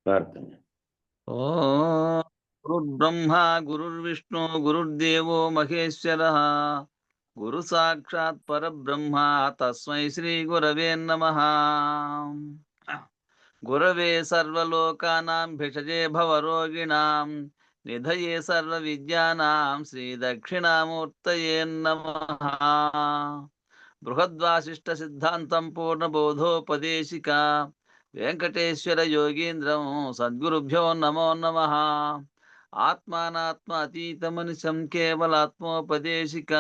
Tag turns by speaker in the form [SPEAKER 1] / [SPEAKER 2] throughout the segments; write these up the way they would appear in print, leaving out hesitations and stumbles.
[SPEAKER 1] ప్రార్థన.
[SPEAKER 2] ఓం గురుర్బ్రహ్మ గురుర్విష్ణు గురుర్దేవో మహేశ్వర గురు సాక్షాత్ పరబ్రహ్మ తస్మై శ్రీ గురవే నమః. గురవే సర్వలోకానాం భిషజే భవరోగిణాం నిధయే సర్వ విద్యానాం శ్రీ దక్షిణామూర్తయే నమః. బృహద్వాసిష్ట సిద్ధాంతం పూర్ణబోధోపదేశిక వెంకటేశ్వర యోగీంద్రం సద్గురుభ్యో నమో నమః. ఆత్మానాత్మ అతీతమనిశం కేవలాత్మోపదేశిక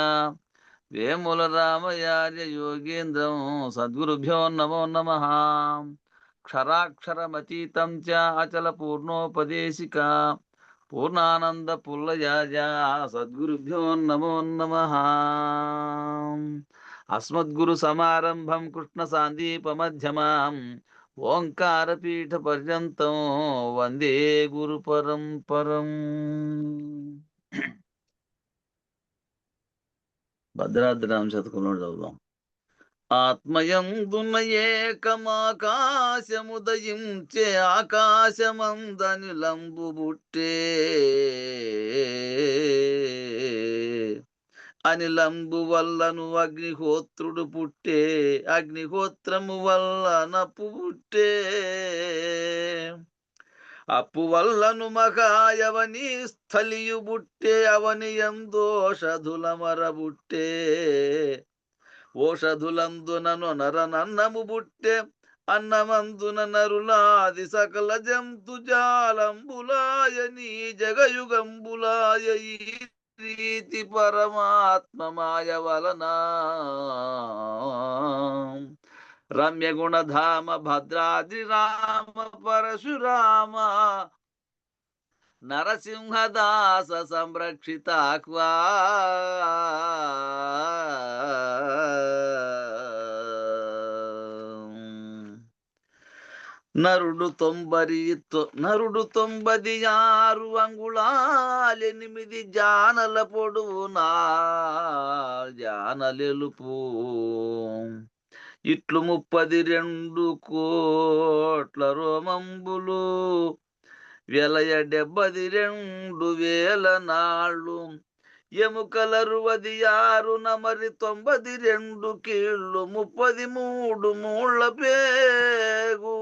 [SPEAKER 2] వేముల రామయార్య యోగేంద్రం సద్గురుభ్యో నమో నమః. క్షరాక్షరమతీతం చ అచల పూర్ణోపదేశిక పూర్ణానంద పుల్లయాజ సద్గురుభ్యో నమో నమః. అస్మద్గురు సమారంభం కృష్ణ సాందీపమధ్యమాం ఓంకారపీఠ పర్యంతం వందే గురు పరంపరం. భద్రాద్రి శతకంలో చదువుదాం. ఆత్మయందున ఏకమాకాశముదయించే ఆకాశమందనిలంబు బుట్టే అనిలంబు వల్లను అగ్నిహోత్రుడు పుట్టే అగ్నిహోత్రము వల్ల నప్పు పుట్టే అప్పు వల్లను మహాయవని స్థలియు బుట్టే అవని ఎందోషధుల మరబుట్టే ఓషధులందునను నరనన్నము బుట్టె అన్నమందున నరులాది సకల జంతు జాలంబులాయని జగయుగంబులాయ ఈ రీతి పరమాత్మ మాయ వలన రమ్య గుణధామ భద్రాద్రి రామ పరశురామ నరసింహదాస సంరక్షితాక్వా నరుడు 96 అంగుళాలెనిమిది జానల పొడవునా జానలెలుపు ఇట్లు 32 కోట్ల రోమంబులు వెలయ 72,000 నాళ్ళు ఎముకల 66 నమరి 92 కీళ్ళు 33 మూళ్ళ పేగు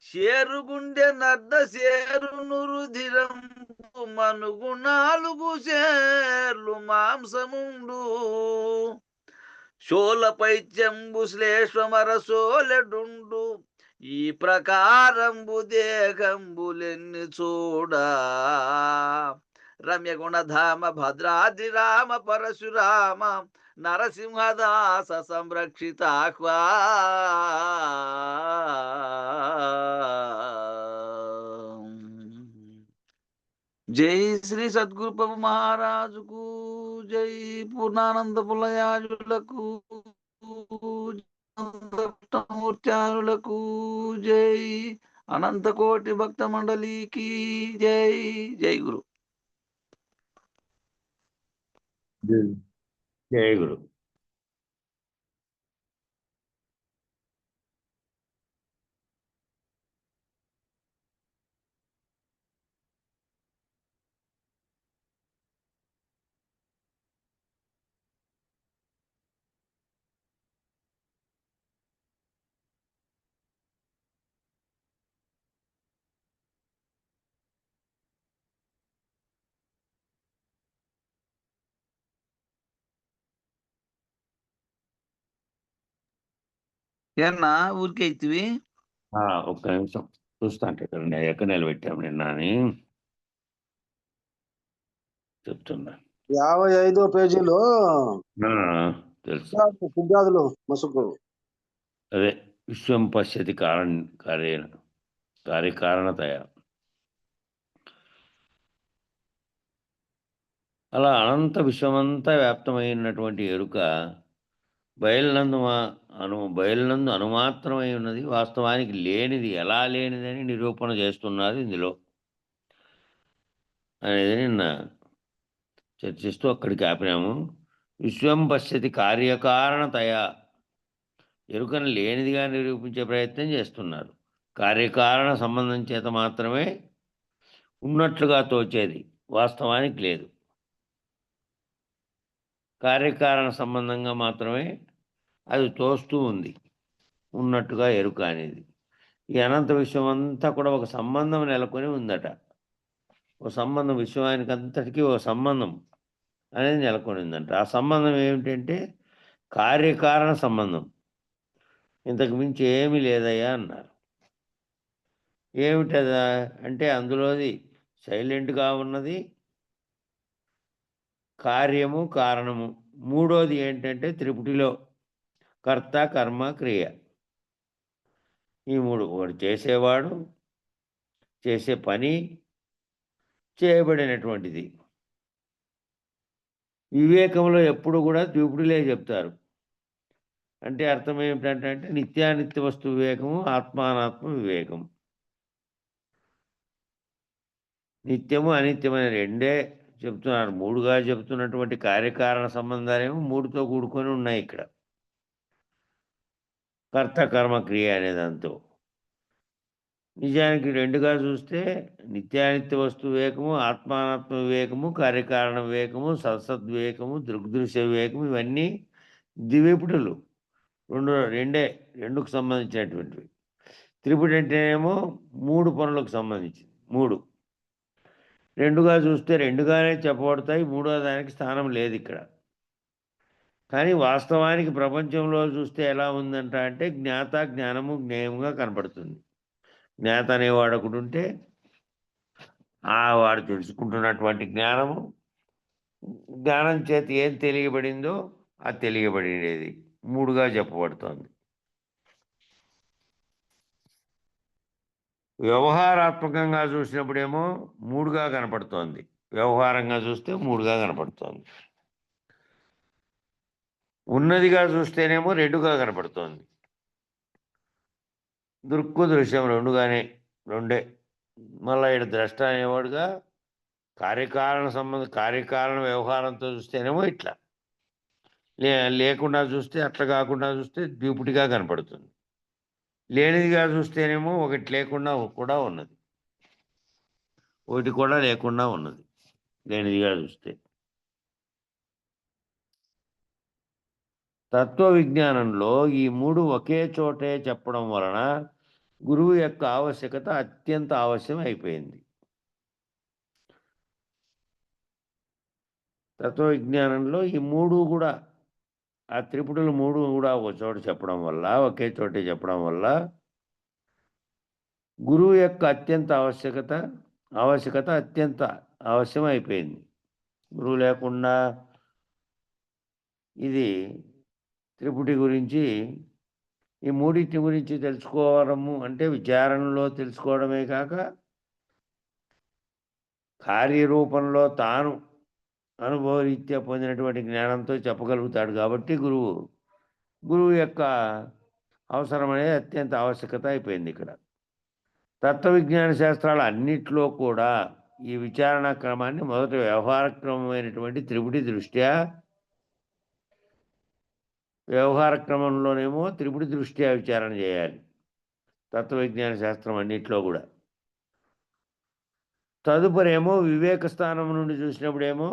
[SPEAKER 2] షేరుగుండె నర్ద షేరును రుధిరంబు మనుగు 4 షేర్లు మాంసముండు శోలపై చెంబు శ్లేషమర సోలెడుండు ఈ ప్రకారంబు దేహంబులెన్ని చూడా రమ్య గుణధామ భద్రాద్రి రామ పరశురామ నరసింహదాస సంరక్షితాహ్వా జై శ్రీ సద్గురు ప్రభు మహారాజుకు జై పూర్ణానంద పులయాజులకు మూర్త్యారులకు జై అనంత కోటి భక్త మండలికి జై జై గురు.
[SPEAKER 1] జయ గురు.
[SPEAKER 2] ఏమన్నా ఊరికే ఇచ్చివి
[SPEAKER 1] ఒక్క నిమిషం చూస్తా అంటే ఎక్కడ నిలబెట్టాము నిన్న అని చెప్తున్నా.
[SPEAKER 3] 55వ పేజీలో
[SPEAKER 1] తెలుసు
[SPEAKER 3] పుంజాదులు మసుకు
[SPEAKER 1] అదే విశ్వం పశ్యతి కార్యకారణతయ. అలా అనంత విశ్వమంతా వ్యాప్తమైనటువంటి ఎరుక బయలునందు అనుమాత్రమై ఉన్నది, వాస్తవానికి లేనిది ఎలా లేనిదని నిరూపణ చేస్తున్నది ఇందులో అనేది నిన్న చర్చిస్తూ అక్కడికి ఆపినాము. విశ్వం పశ్యతి కార్యకారణతయ, ఎరుకను లేనిదిగా నిరూపించే ప్రయత్నం చేస్తున్నారు. కార్యకారణ సంబంధం చేత మాత్రమే ఉన్నట్లుగా తోచేది వాస్తవానికి లేదు. కార్యకారణ సంబంధంగా మాత్రమే అది తోస్తూ ఉంది ఉన్నట్టుగా ఎరుక అనేది. ఈ అనంత విశ్వం అంతా కూడా ఒక సంబంధం నెలకొని ఉందట. ఒక సంబంధం, విశ్వానికి అంతటికీ ఒక సంబంధం అనేది నెలకొని ఉందంట. ఆ సంబంధం ఏమిటంటే కార్యకారణ సంబంధం. ఇంతకు మించి ఏమీ లేదయ్యా అన్నారు. ఏమిటదా అంటే అందులోది సైలెంట్గా ఉన్నది కార్యము, కారణము. మూడోది ఏంటంటే త్రిపుటిలో కర్త, కర్మ, క్రియ. ఈ మూడు, ఒకటి చేసేవాడు, చేసే పని, చేయబడినటువంటిది. వివేకంలో ఎప్పుడు కూడా ద్విపుడులే చెప్తారు. అంటే అర్థం ఏమిటంటే నిత్యానిత్య వస్తు వివేకము, ఆత్మానాత్మ వివేకం. నిత్యము, అనిత్యమైన రెండే చెప్తున్నారు. మూడుగా చెప్తున్నటువంటి కార్యకారణ సంబంధాలేమో మూడుతో కూడుకొని ఉన్నాయి ఇక్కడ. కర్త, కర్మ, క్రియ అనే దాంతో. నిజానికి రెండుగా చూస్తే నిత్యానిత్య వస్తు వివేకము, ఆత్మానాత్మ వివేకము, కార్యకారణ వివేకము, సత్సద్వివేకము, దృగ్దృశ్య వివేకము, ఇవన్నీ ద్విపుడులు. రెండే, రెండుకు సంబంధించినటువంటివి. త్రిపుడు అంటేనేమో మూడు పనులకు సంబంధించింది. మూడు రెండుగా చూస్తే రెండుగానే చెప్పబడతాయి. మూడో దానికి స్థానం లేదు ఇక్కడ. కానీ వాస్తవానికి ప్రపంచంలో చూస్తే ఎలా ఉందంట అంటే జ్ఞాత, జ్ఞానము, జ్ఞేయముగా కనపడుతుంది. జ్ఞాత అనేవాడు ఒకడు ఉంటే వాడు తెలుసుకుంటున్నటువంటి జ్ఞానము, జ్ఞానం చేత ఏం తెలియబడిందో అది తెలియబడినది మూడుగా చెప్పబడుతోంది. వ్యవహారాత్మకంగా చూసినప్పుడేమో మూడుగా కనపడుతోంది. వ్యవహారంగా చూస్తే మూడుగా కనపడుతోంది. ఉన్నదిగా చూస్తేనేమో రెండుగా కనపడుతోంది. దృక్కు దృశ్యం రెండే. మళ్ళీ ఇక్కడ ద్రష్ట అనేవాడుగా కార్యకారణ వ్యవహారంతో చూస్తేనేమో ఇట్లా, లేకుండా చూస్తే, అట్లా కాకుండా చూస్తే ద్విపుటిగా కనపడుతుంది. లేనిదిగా చూస్తేనేమో ఒకటి లేకుండా కూడా ఉన్నది, ఒకటి కూడా లేకుండా ఉన్నది లేనిదిగా చూస్తే. తత్వ విజ్ఞానంలో ఈ మూడు ఒకే చోటే చెప్పడం వలన గురువు యొక్క ఆవశ్యకత అత్యంత ఆవశ్యం అయిపోయింది. తత్వ విజ్ఞానంలో ఈ మూడు కూడా, ఆ త్రిపుడులు మూడు కూడా ఒక చోట చెప్పడం వల్ల, ఒకే చోటే చెప్పడం వల్ల గురువు యొక్క ఆవశ్యకత అత్యంత ఆవశ్యం అయిపోయింది. గురువు లేకుండా ఇది త్రిపుటి గురించి, ఈ మూడింటి గురించి తెలుసుకోవడము అంటే విచారణలో తెలుసుకోవడమే కాక కార్యరూపంలో తాను అనుభవరీత్యా పొందినటువంటి జ్ఞానంతో చెప్పగలుగుతాడు. కాబట్టి గురువు యొక్క అవసరం అనేది అత్యంత ఆవశ్యకత అయిపోయింది ఇక్కడ. తత్వ విజ్ఞాన శాస్త్రాలు అన్నిట్లో కూడా ఈ విచారణ క్రమాన్ని మొదట వ్యవహార క్రమమైనటువంటి త్రిపుటి దృష్ట్యా, వ్యవహార క్రమంలోనేమో త్రిపుటి దృష్ట్యా విచారణ చేయాలి తత్వ విజ్ఞాన శాస్త్రం అన్నిట్లో కూడా. తదుపరేమో వివేక స్థానం నుండి చూసినప్పుడేమో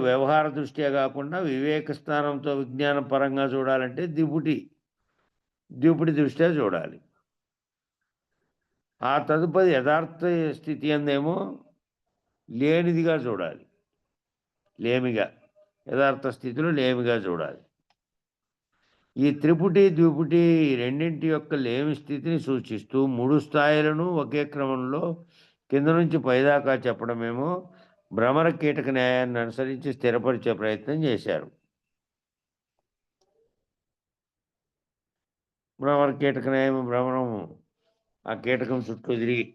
[SPEAKER 1] వ్యవహార దృష్ట్యా కాకుండా వివేక స్థానంతో విజ్ఞాన పరంగా చూడాలంటే ద్విపుటి దృష్ట్యా చూడాలి. ఆ తదుపరి యథార్థ స్థితి అందేమో లేనిదిగా చూడాలి, లేమిగా, యథార్థ స్థితిలో లేమిగా చూడాలి. ఈ త్రిపుటి, ద్విపుటి రెండింటి యొక్క లేమి స్థితిని సూచిస్తూ మూడు స్థాయిలను ఒకే క్రమంలో కింద నుంచి పైదాకా చెప్పడమేమో భ్రమర కీటక న్యాయాన్ని అనుసరించి స్థిరపరిచే ప్రయత్నం చేశారు. భ్రమర కీటక న్యాయం, భ్రమరము ఆ కీటకం చుట్టూ తిరిగి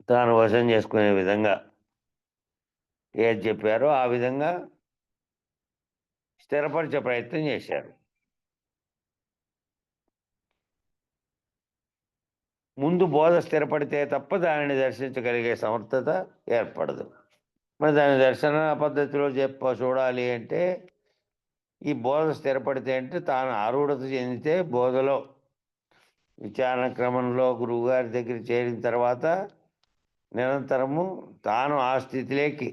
[SPEAKER 1] తాను వశం చేసుకునే విధంగా ఏది చెప్పారో ఆ విధంగా స్థిరపరిచే ప్రయత్నం చేశారు. ముందు బోధ స్థిరపడితే తప్ప దానిని దర్శించగలిగే సమర్థత ఏర్పడదు. మరి దాని దర్శన పద్ధతిలో చూడాలి అంటే ఈ బోధ స్థిరపడితే అంటే తాను ఆరూఢత చెందితే బోధలో విచారణ క్రమంలో గురువుగారి దగ్గర చేరిన తర్వాత నిరంతరము తాను ఆ స్థితిలోకి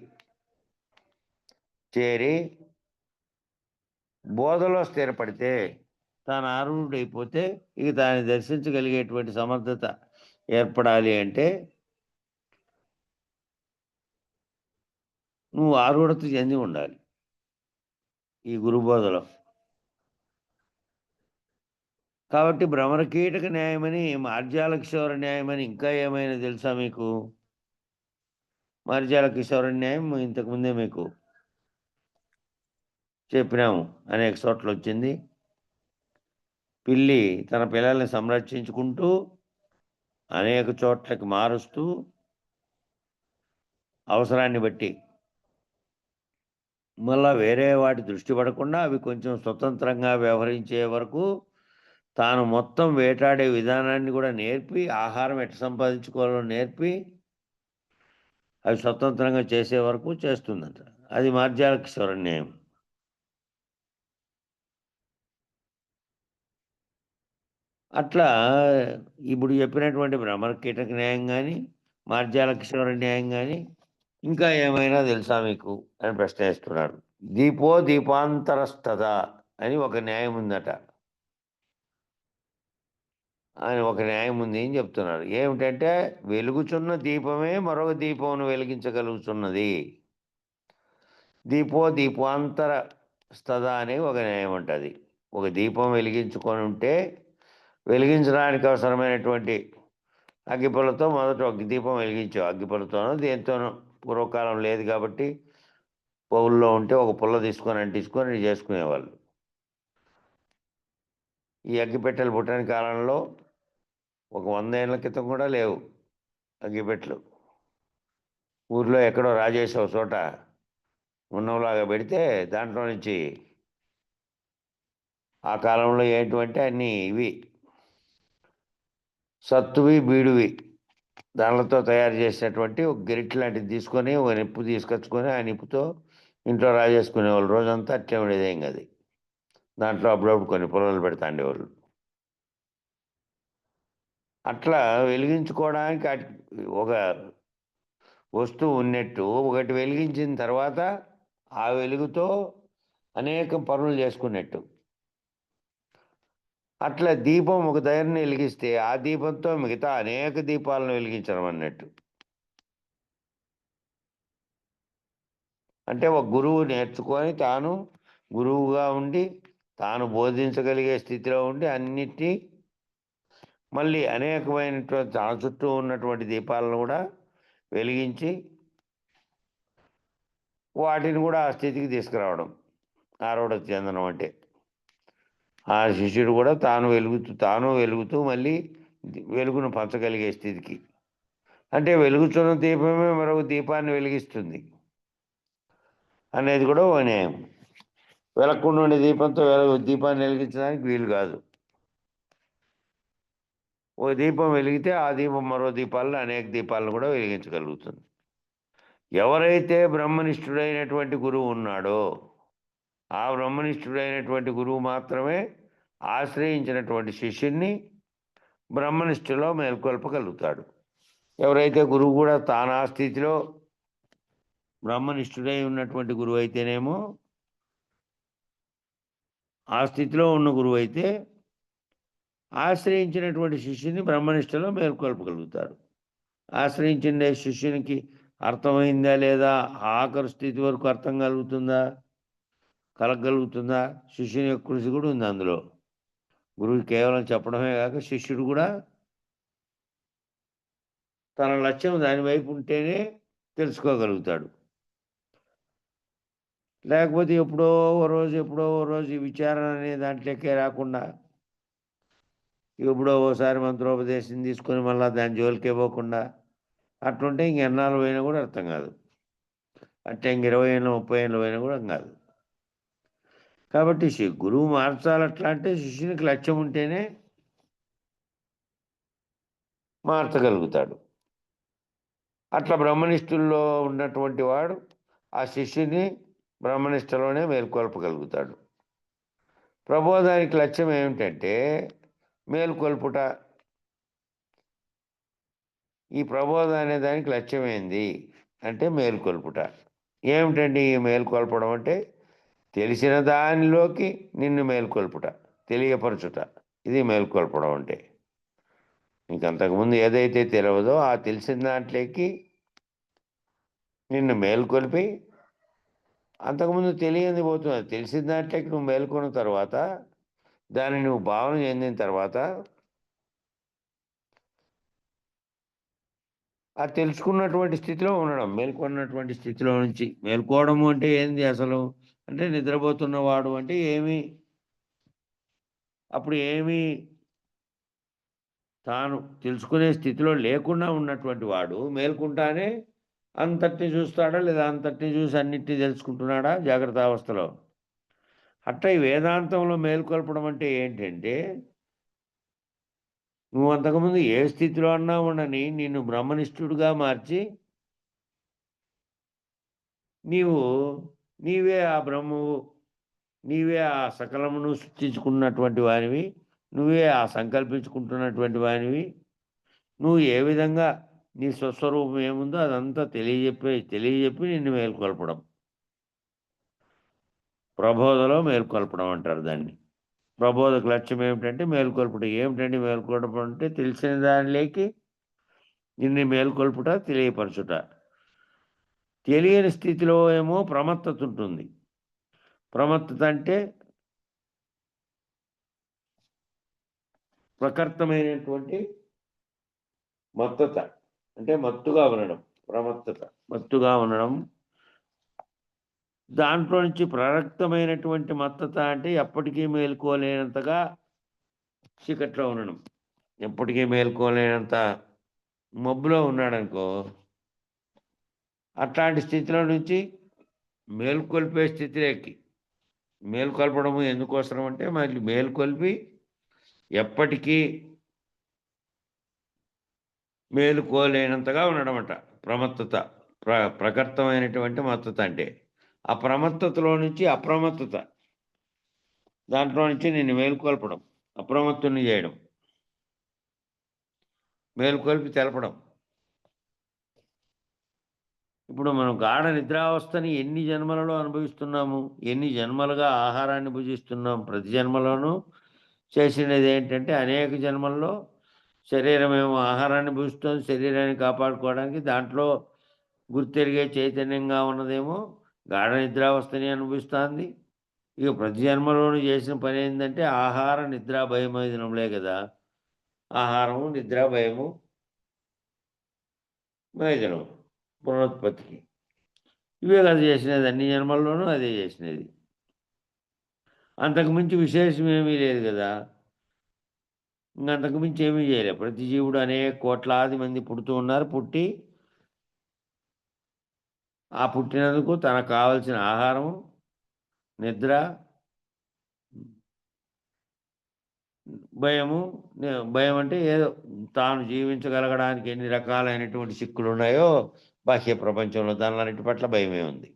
[SPEAKER 1] చేరి బోధలో స్థిరపడితే తాను ఆరూఢుడైపోతే ఇక దాన్ని దర్శించగలిగేటువంటి సమర్థత ఏర్పడాలి అంటే నువ్వు ఆరూఢత చెంది ఉండాలి ఈ గురుబోధలో. కాబట్టి భ్రమరకీటక న్యాయమని, మార్జాల కిశోర న్యాయమని ఇంకా ఏమైనా తెలుసా మీకు? మార్జాల కిశోర న్యాయం ఇంతకుముందే మీకు చెప్పినాము, అనేక చోట్ల వచ్చింది. పిల్లి తన పిల్లల్ని సంరక్షించుకుంటూ అనేక చోట్లకి మారుస్తూ అవసరాన్ని బట్టి మళ్ళా వేరే వాటి దృష్టి పడకుండా అవి కొంచెం స్వతంత్రంగా వ్యవహరించే వరకు తాను మొత్తం వేటాడే విధానాన్ని కూడా నేర్పి, ఆహారం ఎట్లా సంపాదించుకోవాలో నేర్పి అవి స్వతంత్రంగా చేసే వరకు చేస్తుందంట. అది మార్జాల కిశోర న్యాయం. అట్లా ఇప్పుడు చెప్పినటువంటి భ్రమరకీటక న్యాయం కానీ, మార్జాల కిశోర న్యాయం కానీ ఇంకా ఏమైనా తెలుసా మీకు అని ప్రశ్న వేస్తున్నాడు. దీపో దీపాంతరస్తదా అని ఒక న్యాయం ఉందట. అని ఒక న్యాయం ఉంది అని చెప్తున్నారు. ఏమిటంటే వెలుగుచున్న దీపమే మరొక దీపమును వెలిగించగలుగుతున్నది. దీపో దీపాంతర స్తదా అనే ఒక న్యాయం ఉంటుంది. ఒక దీపం వెలిగించుకొని ఉంటే వెలిగించడానికి అవసరమైనటువంటి అగ్గిపుల్లతో మొదట ఒక దీపం వెలిగించావు. అగ్గిపుల్లతోనో దేంతోనో, పూర్వకాలం లేదు కాబట్టి పౌల్లో ఉంటే ఒక పుల్ల తీసుకొని అంటించుకొని చేసుకునేవాళ్ళు. ఈ అగ్గిపెట్టెలు పుట్టిన కాలంలో ఒక 100 ఏళ్ల క్రితం కూడా లేవు అగ్గిపెట్టెలు. ఊర్లో ఎక్కడో రాజేశ్వర చోట ఉన్నలాగా పెడితే దాంట్లో నుంచి ఆ కాలంలో ఏంటంటే అన్నీ ఇవి సత్తువి బీడువి దానిలతో తయారు చేసినటువంటి ఒక గెరిట్ లాంటిది తీసుకొని ఒక నిప్పు తీసుకొచ్చుకొని ఆ నిప్పుతో ఇంట్లో రాజేసుకునేవాళ్ళు. రోజంతా అట్లే ఉండేది. ఏం కాదు, దాంట్లో అప్పుడప్పుడు కొన్ని పొలాలు పెడతా ఉండేవాళ్ళు. అట్లా వెలిగించుకోవడానికి ఒక వస్తువు ఉన్నట్టు ఒకటి వెలిగించిన తర్వాత ఆ వెలుగుతో అనేక పనులు చేసుకున్నట్టు. అట్లా దీపం ఒక దగ్గరని వెలిగిస్తే ఆ దీపంతో మిగతా అనేక దీపాలను వెలిగించడం అన్నట్టు. అంటే ఒక గురువు నేర్చుకొని తాను గురువుగా ఉండి తాను బోధించగలిగే స్థితిలో ఉండి అన్నిటినీ మళ్ళీ అనేకమైనటువంటి తన చుట్టూ ఉన్నటువంటి దీపాలను కూడా వెలిగించి వాటిని కూడా ఆ స్థితికి తీసుకురావడం ఆరూఢత చెందడం అంటే. ఆ శిష్యుడు కూడా తాను వెలుగుతూ మళ్ళీ వెలుగును పంచగలిగే స్థితికి. అంటే వెలుగుతున్న దీపమే మరొక దీపాన్ని వెలిగిస్తుంది అనేది కూడా ఓ న్యాయం. వెలగకుండా ఉండే దీపంతో దీపాన్ని వెలిగించడానికి వీలు కాదు. ఓ దీపం వెలిగితే ఆ దీపం మరో దీపాలను అనేక దీపాలను కూడా వెలిగించగలుగుతుంది. ఎవరైతే బ్రహ్మనిష్ఠుడైనటువంటి గురువు ఉన్నాడో ఆ బ్రహ్మనిష్ఠుడైనటువంటి గురువు మాత్రమే ఆశ్రయించినటువంటి శిష్యుణ్ణి బ్రహ్మనిష్ఠలో మేల్కొల్పగలుగుతాడు. ఎవరైతే గురువు కూడా తానా స్థితిలో బ్రహ్మనిష్ఠుడై ఉన్నటువంటి గురువు అయితేనేమో, ఆ స్థితిలో ఉన్న గురువు అయితే ఆశ్రయించినటువంటి శిష్యుని బ్రహ్మనిష్టలో మేల్కొల్పగలుగుతారు. ఆశ్రయించిన శిష్యునికి అర్థమైందా లేదా, ఆఖరి స్థితి వరకు అర్థం కలగలుగుతుందా, శిష్యుని యొక్క కృషి కూడా ఉంది అందులో. గురువు కేవలం చెప్పడమే కాక శిష్యుడు కూడా తన లక్ష్యం దాని వైపు ఉంటేనే తెలుసుకోగలుగుతాడు. లేకపోతే ఎప్పుడో ఓ రోజు ఈ విచారణ అనే దాంట్లోకే రాకుండా ఎప్పుడో ఓసారి మంత్రోపదేశం తీసుకొని మళ్ళీ దాని జోలికే పోకుండా అట్లుంటే ఎన్నాళ్ళు పోయినా కూడా అర్థం కాదు. అంటే 20 ఏళ్ళు 30 ఏళ్ళు పోయినా కూడా కాదు. కాబట్టి గురువు మార్చాలట్లా అంటే శిష్యునికి లక్ష్యం ఉంటేనే మార్చగలుగుతాడు. అట్లా బ్రహ్మనిష్ఠుల్లో ఉన్నటువంటి వాడు ఆ శిష్యుని బ్రహ్మనిష్టలోనే మేల్కొల్పగలుగుతాడు. ప్రబోధానికి లక్ష్యం ఏమిటంటే మేల్కొల్పుట. ఈ ప్రబోధం అనే దానికి లక్ష్యం ఏంది అంటే మేల్కొల్పుట. ఏమిటండి ఈ మేల్కొల్పడం అంటే తెలిసిన దానిలోకి నిన్ను మేల్కొల్పుట, తెలియపరచుట. ఇది మేల్కొల్పడం అంటే. ఇంకంతకుముందు ఏదైతే తెలియదో ఆ తెలిసిన దాంట్లోకి నిన్ను మేల్కొల్పి, అంతకుముందు తెలియని పోతుంది, తెలిసిన దాంట్లోకి నువ్వు మేల్కొన్న తర్వాత దాన్ని నువ్వు భావన చెందిన తర్వాత ఆ తెలుసుకున్నటువంటి స్థితిలో ఉండడం, మేల్కొన్నటువంటి స్థితిలో నుంచి. మేల్కోవడము అంటే ఏంది అసలు అంటే నిద్రపోతున్నవాడు అంటే ఏమి, అప్పుడు ఏమి తాను తెలుసుకునే స్థితిలో లేకుండా ఉన్నటువంటి వాడు మేల్కుంటానే అంతటిని చూస్తాడా లేదా అంతటిని చూసి అన్నిటినీ తెలుసుకుంటున్నాడా జాగ్రత్త అవస్థలో. అట్లా ఈ వేదాంతంలో మేల్కొల్పడం అంటే ఏంటంటే నువ్వు అంతకుముందు ఏ స్థితిలో అన్నా ఉండని నిన్ను బ్రహ్మనిష్ఠుడుగా మార్చి నీవే ఆ బ్రహ్మవు, నీవే ఆ సకలమును సృష్టించుకున్నటువంటి వానివి, నువ్వే ఆ సంకల్పించుకుంటున్నటువంటి వానివి. నువ్వు ఏ విధంగా నీ స్వస్వరూపం ఏముందో అదంతా తెలియజెప్పి నిన్ను మేల్కొల్పడం. ప్రబోధలో మేల్కొల్పడం అంటారు దాన్ని. ప్రబోధకు లక్ష్యం ఏమిటంటే మేల్కొల్పుట. ఏమిటండి మేల్కొల్పడం అంటే తెలిసిన దానిలోకి నిన్ను మేల్కొల్పుట, తెలియపరచుట. తెలియని స్థితిలో ఏమో ప్రమత్తత ఉంటుంది. ప్రమత్తత అంటే ప్రకర్తమైనటువంటి మత్తత, అంటే మత్తుగా ఉండడం. ప్రమత్తత మత్తుగా ఉండడం. దాంట్లో నుంచి ప్రరక్తమైనటువంటి మత్తత అంటే ఎప్పటికీ మేల్కోలేనంతగా చీకట్లో ఉండడం. ఎప్పటికీ మేల్కోలేనంత మబ్బులో ఉన్నాడనుకో, అట్లాంటి స్థితిలో నుంచి మేల్కొల్పే స్థితిలోకి. మేల్కొల్పడము ఎందుకోసం అంటే మళ్ళీ మేల్కొల్పి ఎప్పటికీ మేలుకోలేనంతగా ఉండడమట ప్రమత్తత. ప్రకర్తమైనటువంటి మత్తత అంటే ఆ ప్రమత్తతలో నుంచి అప్రమత్తత, దాంట్లో నుంచి నిన్ను మేల్కొల్పడం, అప్రమత్తుని చేయడం, మేల్కొల్పి తెలపడం. ఇప్పుడు మనం గాఢ నిద్రావస్థని ఎన్ని జన్మలలో అనుభవిస్తున్నాము, ఎన్ని జన్మలుగా ఆహారాన్ని భుజిస్తున్నాం. ప్రతి జన్మలోనూ చేసినది ఏంటంటే అనేక జన్మల్లో శరీరం ఏమో ఆహారాన్ని భుజిస్తుంది, శరీరాన్ని కాపాడుకోవడానికి. దాంట్లో గుర్తెరిగే చైతన్యంగా ఉన్నదేమో గాఢ నిద్రావస్థని అనుభవిస్తుంది. ఇక ప్రతి జన్మలోనూ చేసిన పని ఏంటంటే ఆహార నిద్ర భయమైనములే కదా. ఆహారము, నిద్ర, భయము, మైదనం, పునరుత్పత్తికి. ఇవే కదా చేసినది, అన్ని జన్మల్లోనూ అదే చేసినది. అంతకుమించి విశేషం ఏమీ లేదు కదా. అంతకుమించి ఏమీ చేయలేదు. ప్రతి జీవుడు అనేక కోట్లాది మంది పుడుతూ ఉన్నారు. పుట్టి ఆ పుట్టినందుకు తనకు కావలసిన ఆహారము, నిద్ర, భయం అంటే ఏదో తాను జీవించగలగడానికి ఎన్ని రకాలైనటువంటి చిక్కులు ఉన్నాయో బాహ్య ప్రపంచంలో దానిలన్నిటి పట్ల భయమే ఉంది.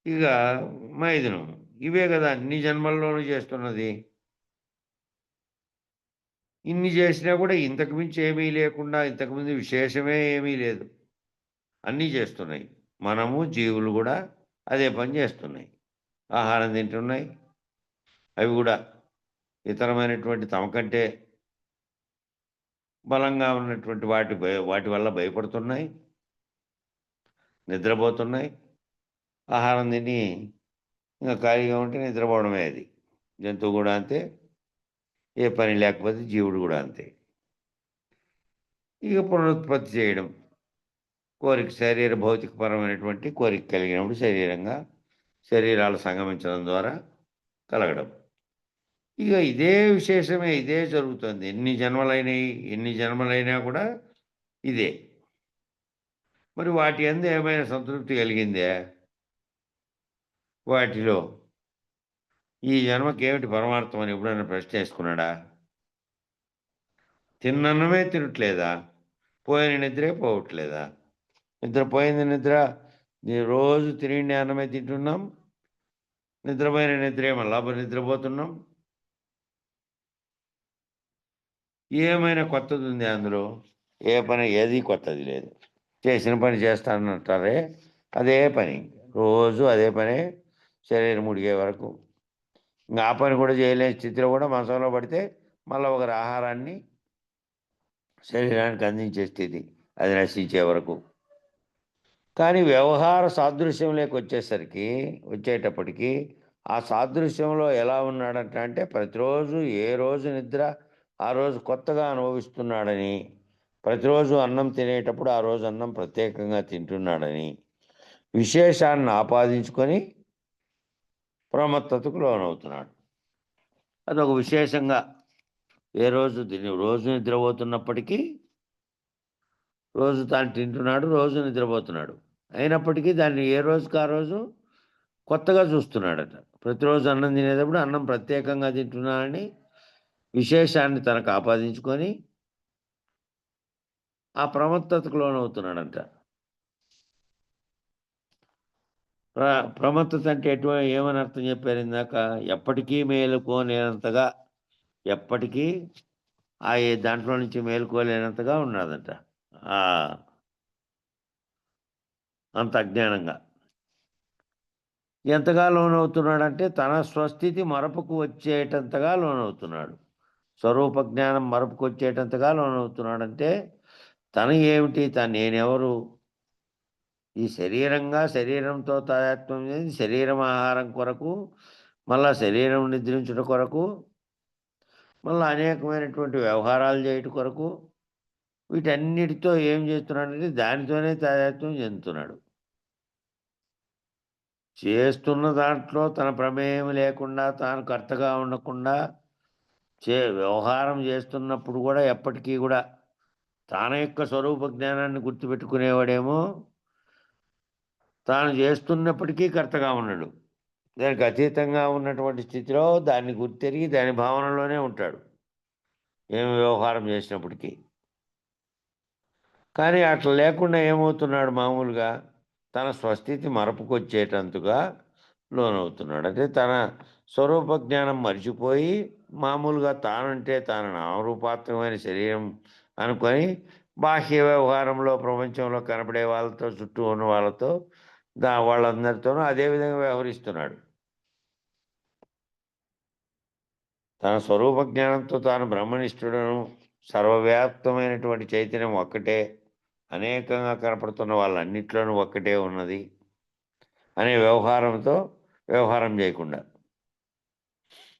[SPEAKER 1] ఇక మైదునం, ఇవే కదా అన్ని జన్మల్లోనూ చేస్తున్నది. ఇన్ని చేసినా కూడా ఇంతకు మించి ఏమీ లేకుండా, ఇంతకుముందు విశేషమే ఏమీ లేదు, అన్నీ చేస్తున్నాయి. మనము జీవులు కూడా అదే పని చేస్తున్నాయి. ఆహారం తింటున్నాయి, అవి కూడా ఇతరమైనటువంటి తమకంటే బలంగా ఉన్నటువంటి వాటి వల్ల భయపడుతున్నాయి, నిద్రపోతున్నాయి. ఆహారం తిని ఇంకా ఖాళీగా ఉంటే నిద్రపోవడమే. అది జంతువు కూడా అంతే, ఏ పని లేకపోతే జీవుడు కూడా అంతే. ఇక పునరుత్పత్తి చేయడం, కోరిక, శరీర భౌతికపరమైనటువంటి కోరిక కలిగినప్పుడు శరీరాలు సంగమించడం ద్వారా కలగడం. ఇక ఇదే విశేషమే, ఇదే జరుగుతుంది. ఎన్ని జన్మలైనా కూడా ఇదే. మరి వాటి యందు ఏమైనా సంతృప్తి కలిగిందే? వాటిలో ఈ జన్మకి ఏమిటి పరమార్థం అని ఎప్పుడైనా ప్రశ్న వేసుకున్నాడా? తిన్నన్నమే తినట్లేదా? పోయిన నిద్రే పోవట్లేదా? నిద్రపోయింది నిద్ర, రోజు తిరిగి అన్నమే తింటున్నాం, నిద్రపోయిన నిద్రే మళ్ళా నిద్రపోతున్నాం. ఏమైనా కొత్తది ఉంది అందులో? ఏ పని ఏది కొత్తది లేదు. చేసిన పని చేస్తానంటారే అదే పని. రోజు అదే పనే శరీరం ఉడిగే వరకు. ఇంక ఆ పని కూడా చేయలేని స్థితిలో కూడా మంచంలో పడితే మళ్ళీ ఒకరి ఆహారాన్ని శరీరానికి అందించే స్థితి, అది నశించే వరకు. కానీ వ్యవహార సాదృశ్యంలోకి వచ్చేటప్పటికి ఆ సాదృశ్యంలో ఎలా ఉన్నాడంట అంటే ప్రతిరోజు ఏ రోజు నిద్ర ఆ రోజు కొత్తగా అనుభవిస్తున్నాడని, ప్రతిరోజు అన్నం తినేటప్పుడు ఆ రోజు అన్నం ప్రత్యేకంగా తింటున్నాడని విశేషాన్ని ఆపాదించుకొని ప్రమత్తతకు లోనవుతున్నాడు. అదొక విశేషంగా రోజు నిద్రపోతున్నప్పటికీ రోజు తాను తింటున్నాడు, రోజు నిద్రపోతున్నాడు. అయినప్పటికీ దాన్ని ఏ రోజుకి ఆ రోజు కొత్తగా చూస్తున్నాడట. ప్రతిరోజు అన్నం తినేటప్పుడు అన్నం ప్రత్యేకంగా తింటున్నాడని విశేషాన్ని తనకు ఆపాదించుకొని ఆ ప్రమత్తతకు లోనవుతున్నాడంట. ప్రమత్తత అంటే ఏమని అర్థం చెప్పారు ఇందాక? ఎప్పటికీ మేలుకోలేనంతగా, ఎప్పటికీ దాంట్లో నుంచి మేలుకోలేనంతగా ఉన్నదంట. అంత అజ్ఞానంగా. ఎంతగా లోనవుతున్నాడంటే తన స్వస్థితి మరపుకు వచ్చేటంతగా లోనవుతున్నాడు. స్వరూప జ్ఞానం మరపుకు వచ్చేటంతగా లోనవుతున్నాడంటే తను ఏమిటి, నేనెవరు, ఈ శరీరంతో తాదాత్మ్యం చేసి శరీరం ఆహారం కొరకు, మళ్ళా శరీరం నిద్రించుట కొరకు, మళ్ళీ అనేకమైనటువంటి వ్యవహారాలు చేయటం కొరకు, వీటన్నిటితో ఏం చేస్తున్నాడంటే దానితోనే తాదాత్మ్యం చెందుతున్నాడు. చేస్తున్న దాంట్లో తన ప్రమేయం లేకుండా, తాను కర్తగా ఉండకుండా వ్యవహారం చేస్తున్నప్పుడు కూడా ఎప్పటికీ కూడా తన యొక్క స్వరూప జ్ఞానాన్ని గుర్తుపెట్టుకునేవాడేమో తాను చేస్తున్నప్పటికీ కర్తగా ఉన్నాడు. దానికి అతీతంగా ఉన్నటువంటి స్థితిలో దాన్ని గుర్తెరిగి దాని భావనలోనే ఉంటాడు ఏమి వ్యవహారం చేసినప్పటికీ. కానీ అట్లా లేకుండా ఏమవుతున్నాడు? మామూలుగా తన స్వస్థితి మరపుకొచ్చేటందుగా లోనవుతున్నాడు. అంటే తన స్వరూప జ్ఞానం మర్చిపోయి మామూలుగా తానంటే తాను నామరూపాత్మకమైన శరీరం అనుకొని బాహ్య వ్యవహారంలో ప్రపంచంలో కనపడే వాళ్ళతో, చుట్టూ ఉన్న వాళ్ళతో, వాళ్ళందరితోనూ అదే విధంగా వ్యవహరిస్తున్నాడు. తన స్వరూప జ్ఞానంతో తాను బ్రహ్మనిష్ఠుడను, సర్వవ్యాప్తమైనటువంటి చైతన్యం ఒక్కటే, అనేకంగా కనపడుతున్న వాళ్ళన్నిట్లోనూ ఒక్కటే ఉన్నది అనే వ్యవహారం చేయకుండా,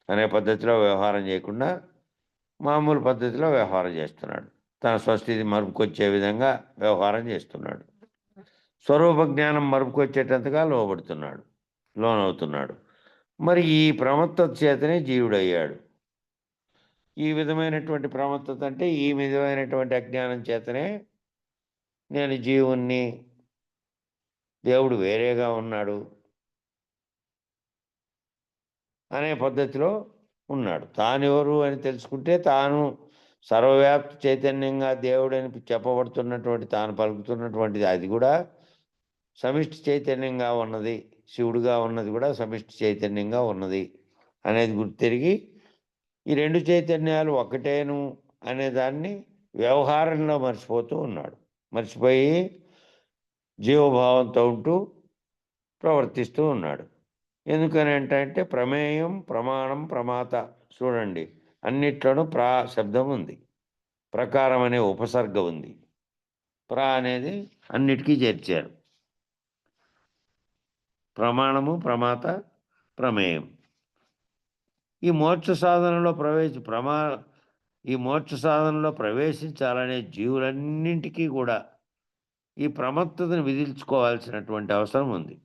[SPEAKER 1] అనే పద్ధతిలో వ్యవహారం చేయకుండా మామూలు పద్ధతిలో వ్యవహారం చేస్తున్నాడు. తన స్వస్థితి మరుపుకొచ్చే విధంగా వ్యవహారం చేస్తున్నాడు. స్వరూప జ్ఞానం మరుపుకొచ్చేటంతగా లోనవుతున్నాడు. మరి ఈ ప్రమత్తత చేతనే జీవుడయ్యాడు. ఈ విధమైనటువంటి ప్రమత్తత అంటే ఈ విధమైనటువంటి అజ్ఞానం చేతనే నేను జీవుణ్ణి, దేవుడు వేరేగా ఉన్నాడు అనే పద్ధతిలో ఉన్నాడు. తానెవరు అని తెలుసుకుంటే తాను సర్వవ్యాప్తి చైతన్యంగా దేవుడని చెప్పబడుతున్నటువంటి, తాను పలుకుతున్నటువంటిది అది కూడా సమిష్టి చైతన్యంగా ఉన్నది, శివుడుగా ఉన్నది కూడా సమిష్టి చైతన్యంగా ఉన్నది అనేది గుర్తెరిగి ఈ రెండు చైతన్యాలు ఒకటేను అనే దాన్ని వ్యవహారంలో మర్చిపోతూ ఉన్నాడు. మర్చిపోయి జీవభావంతో ఉంటూ ప్రవర్తిస్తూ ఉన్నాడు. ఎందుకని అంటే ప్రమేయం, ప్రమాణం, ప్రమాత చూడండి అన్నిట్లోనూ శబ్దం ఉంది, ప్రకారం అనే ఉపసర్గ ఉంది, అనేది అన్నిటికీ చేర్చారు. ప్రమాణము, ప్రమాత, ప్రమేయం. ఈ మోక్ష సాధనలో ప్రవేశించాలనే జీవులన్నింటికీ కూడా ఈ ప్రమత్తతను విధించుకోవాల్సినటువంటి అవసరం ఉంది.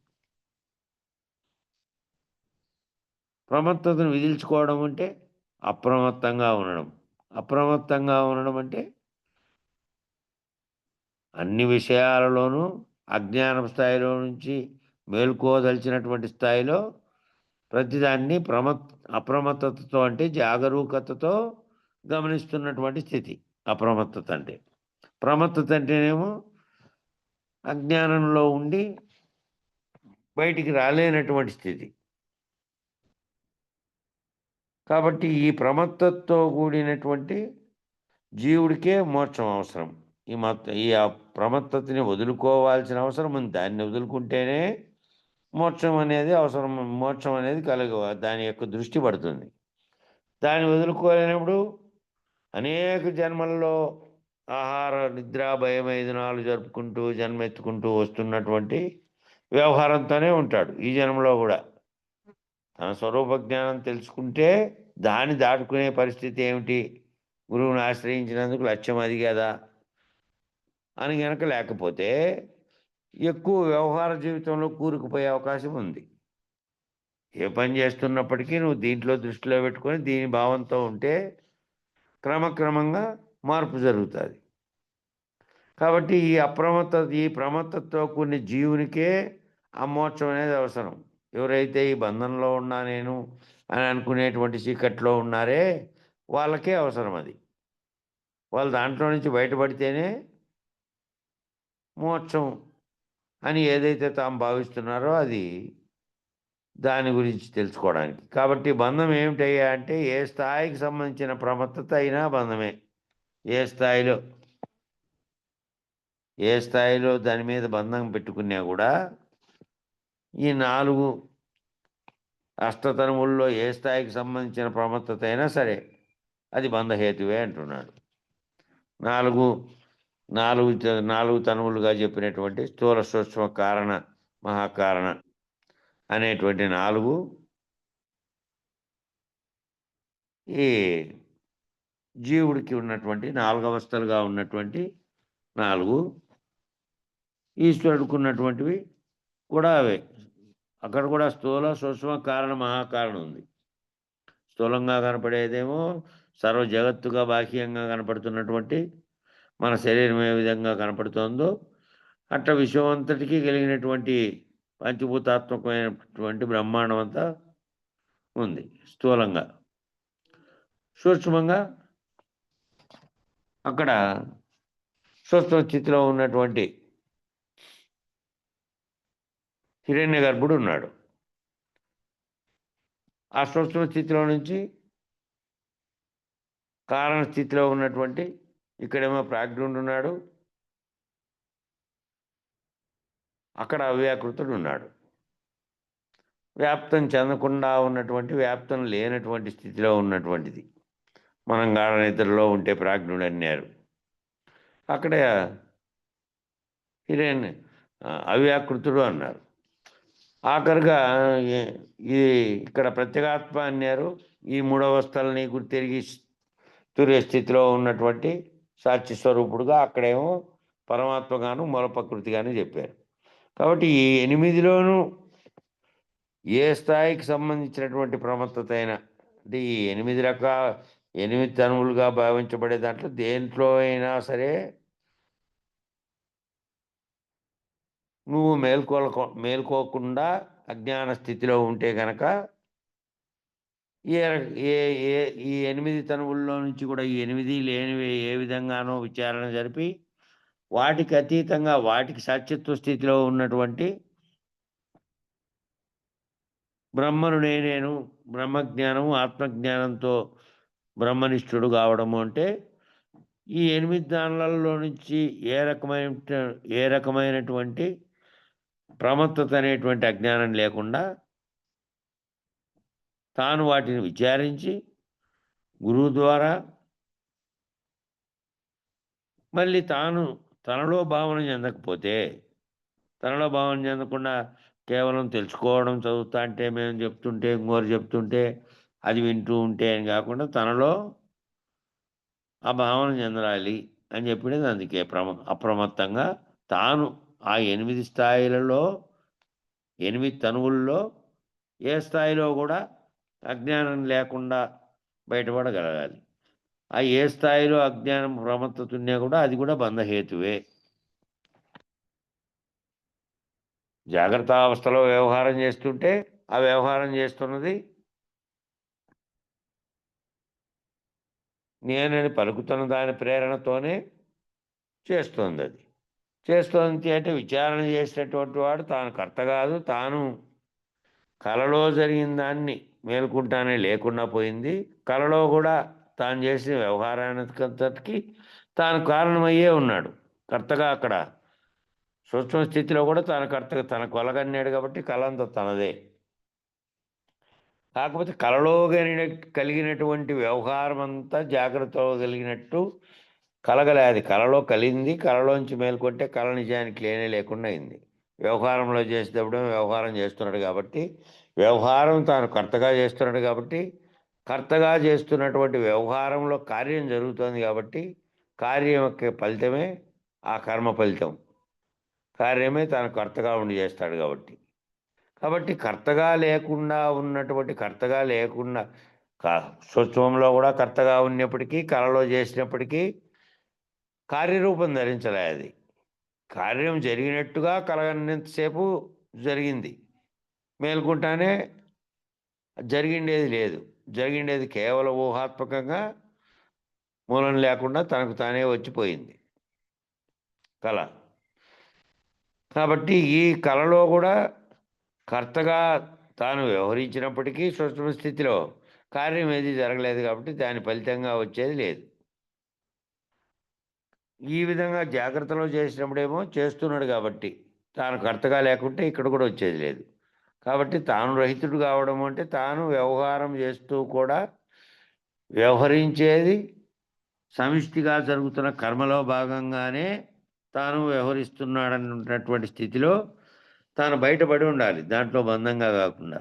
[SPEAKER 1] ప్రమత్తతను విధించుకోవడం అంటే అప్రమత్తంగా ఉండడం. అప్రమత్తంగా ఉండడం అంటే అన్ని విషయాలలోనూ అజ్ఞానం స్థాయిలో నుంచి మేల్కోదలిచినటువంటి స్థాయిలో ప్రతిదాన్ని అప్రమత్తతతో అంటే జాగరూకతతో గమనిస్తున్నటువంటి స్థితి అప్రమత్తత అంటే. ప్రమత్తత అంటేనేమో అజ్ఞానంలో ఉండి బయటికి రాలేనటువంటి స్థితి. కాబట్టి ఈ ప్రమత్తతో కూడినటువంటి జీవుడికే మోక్షం అవసరం. ఈ ప్రమత్తతని వదులుకోవాల్సిన అవసరం ఉంది. దాన్ని వదులుకుంటేనే మోక్షం అనేది అవసరం. మోక్షం అనేది దాని యొక్క దృష్టి పడుతుంది. దాన్ని వదులుకోలేనప్పుడు అనేక జన్మల్లో ఆహార నిద్ర భయమైదునాలు జరుపుకుంటూ జన్మెత్తుకుంటూ వస్తున్నటువంటి వ్యవహారంతోనే ఉంటాడు ఈ జన్మలో కూడా. తన స్వరూప జ్ఞానం తెలుసుకుంటే దాన్ని దాటుకునే పరిస్థితి ఏమిటి? గురువుని ఆశ్రయించినందుకు లక్ష్యం అది కదా అని గనక లేకపోతే ఎక్కువ వ్యవహార జీవితంలో కూరుకుపోయే అవకాశం ఉంది. ఏ పని చేస్తున్నప్పటికీ నువ్వు దీంట్లో దృష్టిలో పెట్టుకొని దీని భావంతో ఉంటే క్రమక్రమంగా మార్పు జరుగుతుంది. కాబట్టి ఈ ప్రమత్తతో కూడిన జీవునికే ఆ మోక్షం అనేది అవసరం. ఎవరైతే ఈ బంధంలో ఉన్నా నేను అని అనుకునేటువంటి చీకట్లో ఉన్నారే వాళ్ళకే అవసరం అది. వాళ్ళు దాంట్లో నుంచి బయటపడితేనే మోక్షం అని ఏదైతే తాము భావిస్తున్నారో అది దాని గురించి తెలుసుకోవడానికి. కాబట్టి బంధం ఏమిటయ్యా అంటే ఏ స్థాయికి సంబంధించిన ప్రమత్తత అయినా బంధమే. ఏ స్థాయిలో దాని మీద బంధం పెట్టుకున్నా కూడా ఈ 4 అష్టతనువుల్లో ఏ స్థాయికి సంబంధించిన ప్రమత్తత అయినా సరే అది బంధహేతువే అంటున్నాడు. 4 తనువులుగా చెప్పినటువంటి స్థూల సూక్ష్మ కారణ మహాకారణ అనేటువంటి 4 ఈ జీవుడికి ఉన్నటువంటి 4 అవస్థలుగా ఉన్నటువంటి 4 ఈశ్వరుడికి ఉన్నటువంటివి కూడా అవే. అక్కడ కూడా స్థూల సూక్ష్మ కారణ మహాకారణం ఉంది. స్థూలంగా కనపడేదేమో సర్వ జగత్తుగా బాహ్యంగా కనపడుతున్నటువంటి మన శరీరం ఏ విధంగా కనపడుతోందో అట్లా విశ్వమంతటికి కలిగినటువంటి పంచభూతాత్మకమైనటువంటి బ్రహ్మాండం అంతా ఉంది స్థూలంగా. సూక్ష్మంగా అక్కడ సూక్ష్మ స్థితిలో ఉన్నటువంటి హిరణ్య గర్భుడు ఉన్నాడు. ఆ సూక్ష్మ స్థితిలో నుంచి కారణ స్థితిలో ఉన్నటువంటి ఇక్కడేమో ప్రాజ్ఞుడు ఉన్నాడు, అక్కడ అవ్యాకృతుడు ఉన్నాడు. వ్యాప్తం చెందకుండా ఉన్నటువంటి వ్యాప్తం లేనటువంటి స్థితిలో ఉన్నటువంటిది మనం గాఢ నిద్రలో ఉంటే ప్రాజ్ఞుడు అన్నారు. అక్కడ అవ్యాకృతుడు అన్నారు. ఆఖరిగా ఇక్కడ ప్రత్యేగాత్మ అన్నారు. ఈ 3 అవస్థలని గుర్తిరిగి తుర్య స్థితిలో ఉన్నటువంటి సాక్షి స్వరూపుడుగా అక్కడేమో పరమాత్మగాను మూల ప్రకృతిగాను చెప్పారు. కాబట్టి ఈ 8లోనూ ఏ స్థాయికి సంబంధించినటువంటి ప్రమత్తత అయినా అంటే ఈ 8 తనువులుగా భావించబడే దాంట్లో దేంట్లో అయినా సరే నువ్వు మేల్కోకుండా అజ్ఞాన స్థితిలో ఉంటే గనక ఈ 8 తనువుల్లో నుంచి కూడా ఈ 8 లేనివి ఏ విధంగానో విచారణ జరిపి వాటికి అతీతంగా వాటికి సత్యత్వ స్థితిలో ఉన్నటువంటి బ్రహ్మను నేను బ్రహ్మజ్ఞానము ఆత్మజ్ఞానంతో బ్రహ్మనిష్ఠుడు కావడము అంటే ఈ 8 దానులలో నుంచి ఏ రకమైనటువంటి ప్రమత్తత అనేటువంటి అజ్ఞానం లేకుండా తాను వాటిని విచారించి గురువు ద్వారా మళ్ళీ తనలో భావన చెందకుండా కేవలం తెలుసుకోవడం చదువుతా అంటే మేము చెప్తుంటే ఇంకోరు చెప్తుంటే అది వింటూ ఉంటే అని కాకుండా తనలో ఆ భావన చెందాలి అని చెప్పినది. అందుకే అప్రమత్తంగా తాను ఆ 8 స్థాయిలలో 8 తనువుల్లో ఏ స్థాయిలో కూడా అజ్ఞానం లేకుండా బయటపడగలగాలి. ఆ ఏ స్థాయిలో అజ్ఞానం ప్రమత్తత ఉన్నా కూడా అది కూడా బంధహేతువే. జాగ్రత్త అవస్థలో వ్యవహారం చేస్తుంటే ఆ వ్యవహారం చేస్తున్నది నేనని పలుకుతున్న దాని ప్రేరణతోనే చేస్తుంది. అది చేస్తుంది అంటే విచారణ చేసేటటువంటి వాడు తాను కర్త కాదు. తాను కలలో జరిగిన దాన్ని మేల్కుంటానే లేకుండా పోయింది. కలలో కూడా తాను చేసిన వ్యవహారానికంతటికి తాను కారణమయ్యే ఉన్నాడు. కర్తగా అక్కడ సూక్ష్మ స్థితిలో కూడా తాను కర్తగా తన కొలగన్నాడు కాబట్టి కళ అంతా తనదే. కాకపోతే కలలో కలిగినటువంటి వ్యవహారం అంతా జాగ్రత్తలో కలిగినట్టు కలగలే. అది కలలో కలిగింది. కలలోంచి మేల్కొంటే కళ నిజానికి లేనే లేకుండా అయింది. వ్యవహారంలో చేసేటప్పుడు వ్యవహారం చేస్తున్నాడు కాబట్టి, వ్యవహారం తాను కర్తగా చేస్తున్నాడు కాబట్టి, కర్తగా చేస్తున్నటువంటి వ్యవహారంలో కార్యం జరుగుతోంది కాబట్టి, కార్యం యొక్క ఫలితమే ఆ కర్మ ఫలితం. కార్యమే తాను కర్తగా ఉండి చేస్తాడు కాబట్టి. కాబట్టి కర్తగా లేకుండా సూక్ష్మంలో కూడా కర్తగా ఉన్నప్పటికీ, కళలో చేసినప్పటికీ కార్యరూపం ధరించలే అది. కార్యం జరిగినట్టుగా కలగనంతసేపు జరిగింది. మేల్కుంటానే జరిగిండేది లేదు. జరిగిండేది కేవలం ఊహాత్మకంగా మూలం లేకుండా తనకు తానే వచ్చిపోయింది కళ. కాబట్టి ఈ కళలో కూడా కర్తగా తాను వ్యవహరించినప్పటికీ సూక్ష్మ స్థితిలో కార్యం ఏది జరగలేదు కాబట్టి దాని ఫలితంగా వచ్చేది లేదు. ఈ విధంగా జాగ్రత్తలో చేసినప్పుడేమో చేస్తున్నాడు కాబట్టి తాను కర్తగా లేకుంటే ఇక్కడ కూడా వచ్చేది లేదు. కాబట్టి తాను రహితుడు కావడం అంటే తాను వ్యవహారం చేస్తూ కూడా వ్యవహరించేది సమిష్టిగా జరుగుతున్న కర్మలో భాగంగానే తాను వ్యవహరిస్తున్నాడన్నటువంటి స్థితిలో తాను బయటపడి ఉండాలి, దాంట్లో బంధంగా కాకుండా.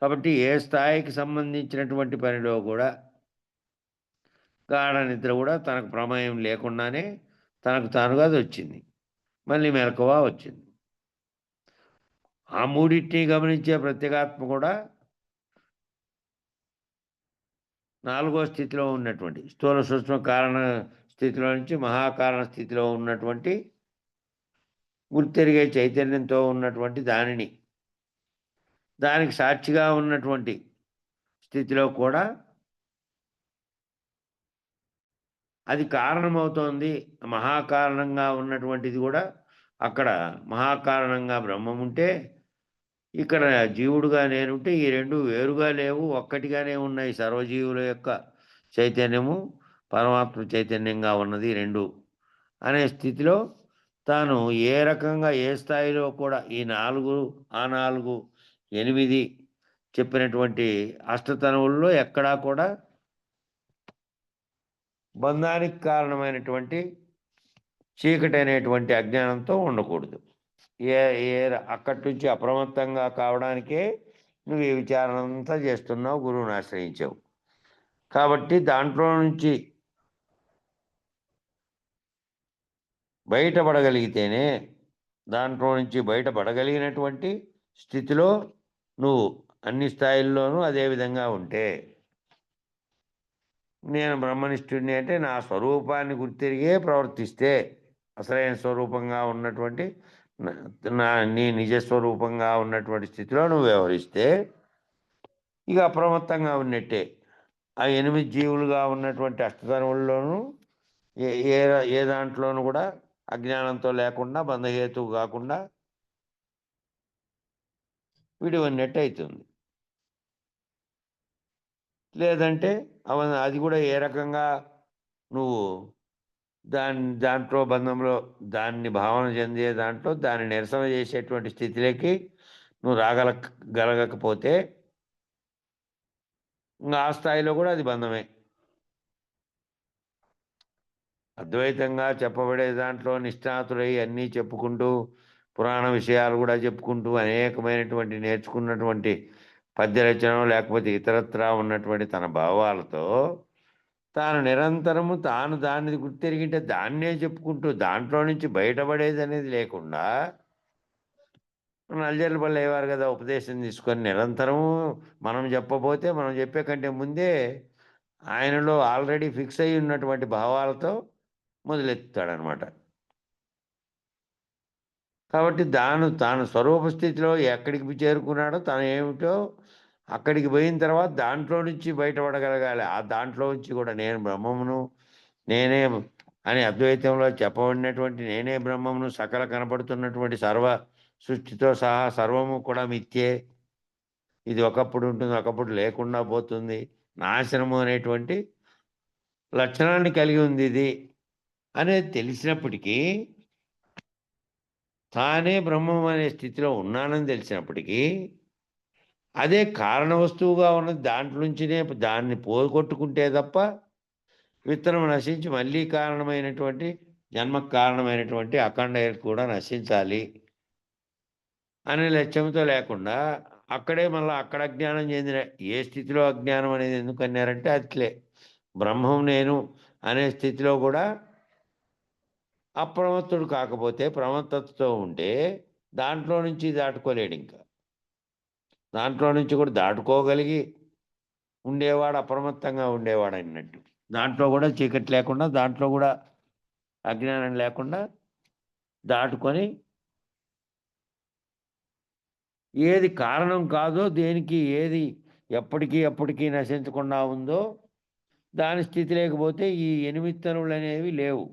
[SPEAKER 1] కాబట్టి ఏ స్థాయికి సంబంధించినటువంటి పనిలో కూడా గాఢ నిద్ర కూడా తనకు ప్రమేయం లేకుండానే తనకు తానుగా అది వచ్చింది. మళ్ళీ మెలకువ వచ్చింది. ఆ మూడింటిని గమనించే ప్రత్యేగాత్మ కూడా 4వ స్థితిలో ఉన్నటువంటి స్థూల సూక్ష్మ కారణ స్థితిలో నుంచి మహాకారణ స్థితిలో ఉన్నటువంటి గుర్తెరిగే చైతన్యంతో ఉన్నటువంటి దానికి సాక్షిగా ఉన్నటువంటి స్థితిలో కూడా అది కారణమవుతోంది. మహాకారణంగా ఉన్నటువంటిది కూడా అక్కడ మహాకారణంగా బ్రహ్మం ఉంటే, ఇక్కడ జీవుడుగా నేనుంటే ఈ రెండు వేరుగా లేవు, ఒక్కటిగానే ఉన్నాయి. సర్వజీవుల యొక్క చైతన్యము పరమాత్మ చైతన్యంగా ఉన్నది రెండు అనే స్థితిలో తాను ఏ రకంగా ఏ స్థాయిలో కూడా ఈ 4 ఆ 4 8 చెప్పినటువంటి అష్టతనువుల్లో ఎక్కడా కూడా బంధానికి కారణమైనటువంటి చీకటి అనేటువంటి అజ్ఞానంతో ఉండకూడదు. ఏ ఏ అక్కడి నుంచి అప్రమత్తంగా కావడానికే నువ్వు ఈ విచారణ అంతా చేస్తున్నావు, గురువుని ఆశ్రయించావు. కాబట్టి దాంట్లో నుంచి బయటపడగలిగినటువంటి స్థితిలో నువ్వు అన్ని స్థాయిల్లోనూ అదే విధంగా ఉంటే, నేను బ్రహ్మనిష్ఠుడిని అంటే నా స్వరూపాన్ని గుర్తిరిగే ప్రవర్తిస్తే, అసలైన స్వరూపంగా ఉన్నటువంటి నీ నిజస్వరూపంగా ఉన్నటువంటి స్థితిలో నువ్వు వ్యవహరిస్తే ఇక అప్రమత్తంగా ఉన్నట్టే. ఆ 8 జీవులుగా ఉన్నటువంటి అష్టతనువుల్లోనూ ఏ దాంట్లోనూ కూడా అజ్ఞానంతో లేకుండా, బంధహేతువు కాకుండా విడివన్నట్టు అవుతుంది. లేదంటే అది కూడా ఏ రకంగా నువ్వు దాంట్లో బంధంలో దాన్ని భావన చెందే దాంట్లో దాన్ని నిరసన చేసేటువంటి స్థితిలోకి నువ్వు రాగలగకపోతే ఇంకా ఆ స్థాయిలో కూడా అది బంధమే. అద్వైతంగా చెప్పబడే దాంట్లో నిష్ణాతులై అన్నీ చెప్పుకుంటూ, పురాణ విషయాలు కూడా చెప్పుకుంటూ, అనేకమైనటువంటి నేర్చుకున్నటువంటి పద్య రచన లేకపోతే ఇతరత్రా ఉన్నటువంటి తన భావాలతో తాను నిరంతరము దాన్ని గుర్తెరిగింటే దాన్నే చెప్పుకుంటూ దాంట్లో నుంచి బయటపడేది అనేది లేకుండా, నల్జర్ల పళ్ళు అయ్యేవారు కదా, ఉపదేశం తీసుకొని నిరంతరము మనం చెప్పబోతే మనం చెప్పే కంటే ముందే ఆయనలో ఆల్రెడీ ఫిక్స్ అయి ఉన్నటువంటి భావాలతో మొదలెత్తాడనమాట. కాబట్టి తాను స్వరూప స్థితిలో ఎక్కడికి చేరుకున్నాడో తను ఏమిటో అక్కడికి పోయిన తర్వాత దాంట్లో నుంచి బయటపడగలగాలి. ఆ దాంట్లో నుంచి కూడా నేను బ్రహ్మమును, నేనే అని అద్వైతంలో చెప్పబడినటువంటి నేనే బ్రహ్మమును, సకల కనపడుతున్నటువంటి సర్వ సృష్టితో సహా సర్వము కూడా మిథ్యే ఇది ఒకప్పుడు ఉంటుంది, ఒకప్పుడు లేకుండా పోతుంది, నాశనము అనేటువంటి లక్షణాన్ని కలిగి ఉంది ఇది అనేది తెలిసినప్పటికీ, తానే బ్రహ్మం అనే స్థితిలో ఉన్నానని తెలిసినప్పటికీ, అదే కారణ వస్తువుగా ఉన్నది దాంట్లోంచినే దాన్ని పోగొట్టుకుంటే తప్ప విత్తనం నశించి మళ్ళీ కారణమైనటువంటి జన్మకు కారణమైనటువంటి అఖండ ఎరుక కూడా నశించాలి అనే లక్ష్యంతో లేకుండా అక్కడే మళ్ళీ అక్కడ అజ్ఞానం చెందిన ఏ స్థితిలో అజ్ఞానం అనేది ఎందుకు అన్నారంటే అట్లే బ్రహ్మం నేను అనే స్థితిలో కూడా అప్రమత్తుడు కాకపోతే ప్రమత్తతతో ఉంటే దాంట్లో నుంచి దాటుకోలేడు. ఇంకా దాంట్లో నుంచి కూడా దాటుకోగలిగి ఉండేవాడు అప్రమత్తంగా ఉండేవాడు అన్నట్టు. దాంట్లో కూడా చీకటి లేకుండా, దాంట్లో కూడా అజ్ఞానం లేకుండా దాటుకొని ఏది కారణం కాదో, దేనికి ఏది ఎప్పటికీ నశించకుండా ఉందో దాని స్థితి లేకపోతే ఈ ఎనిమిది తనువులు అనేవి లేవు.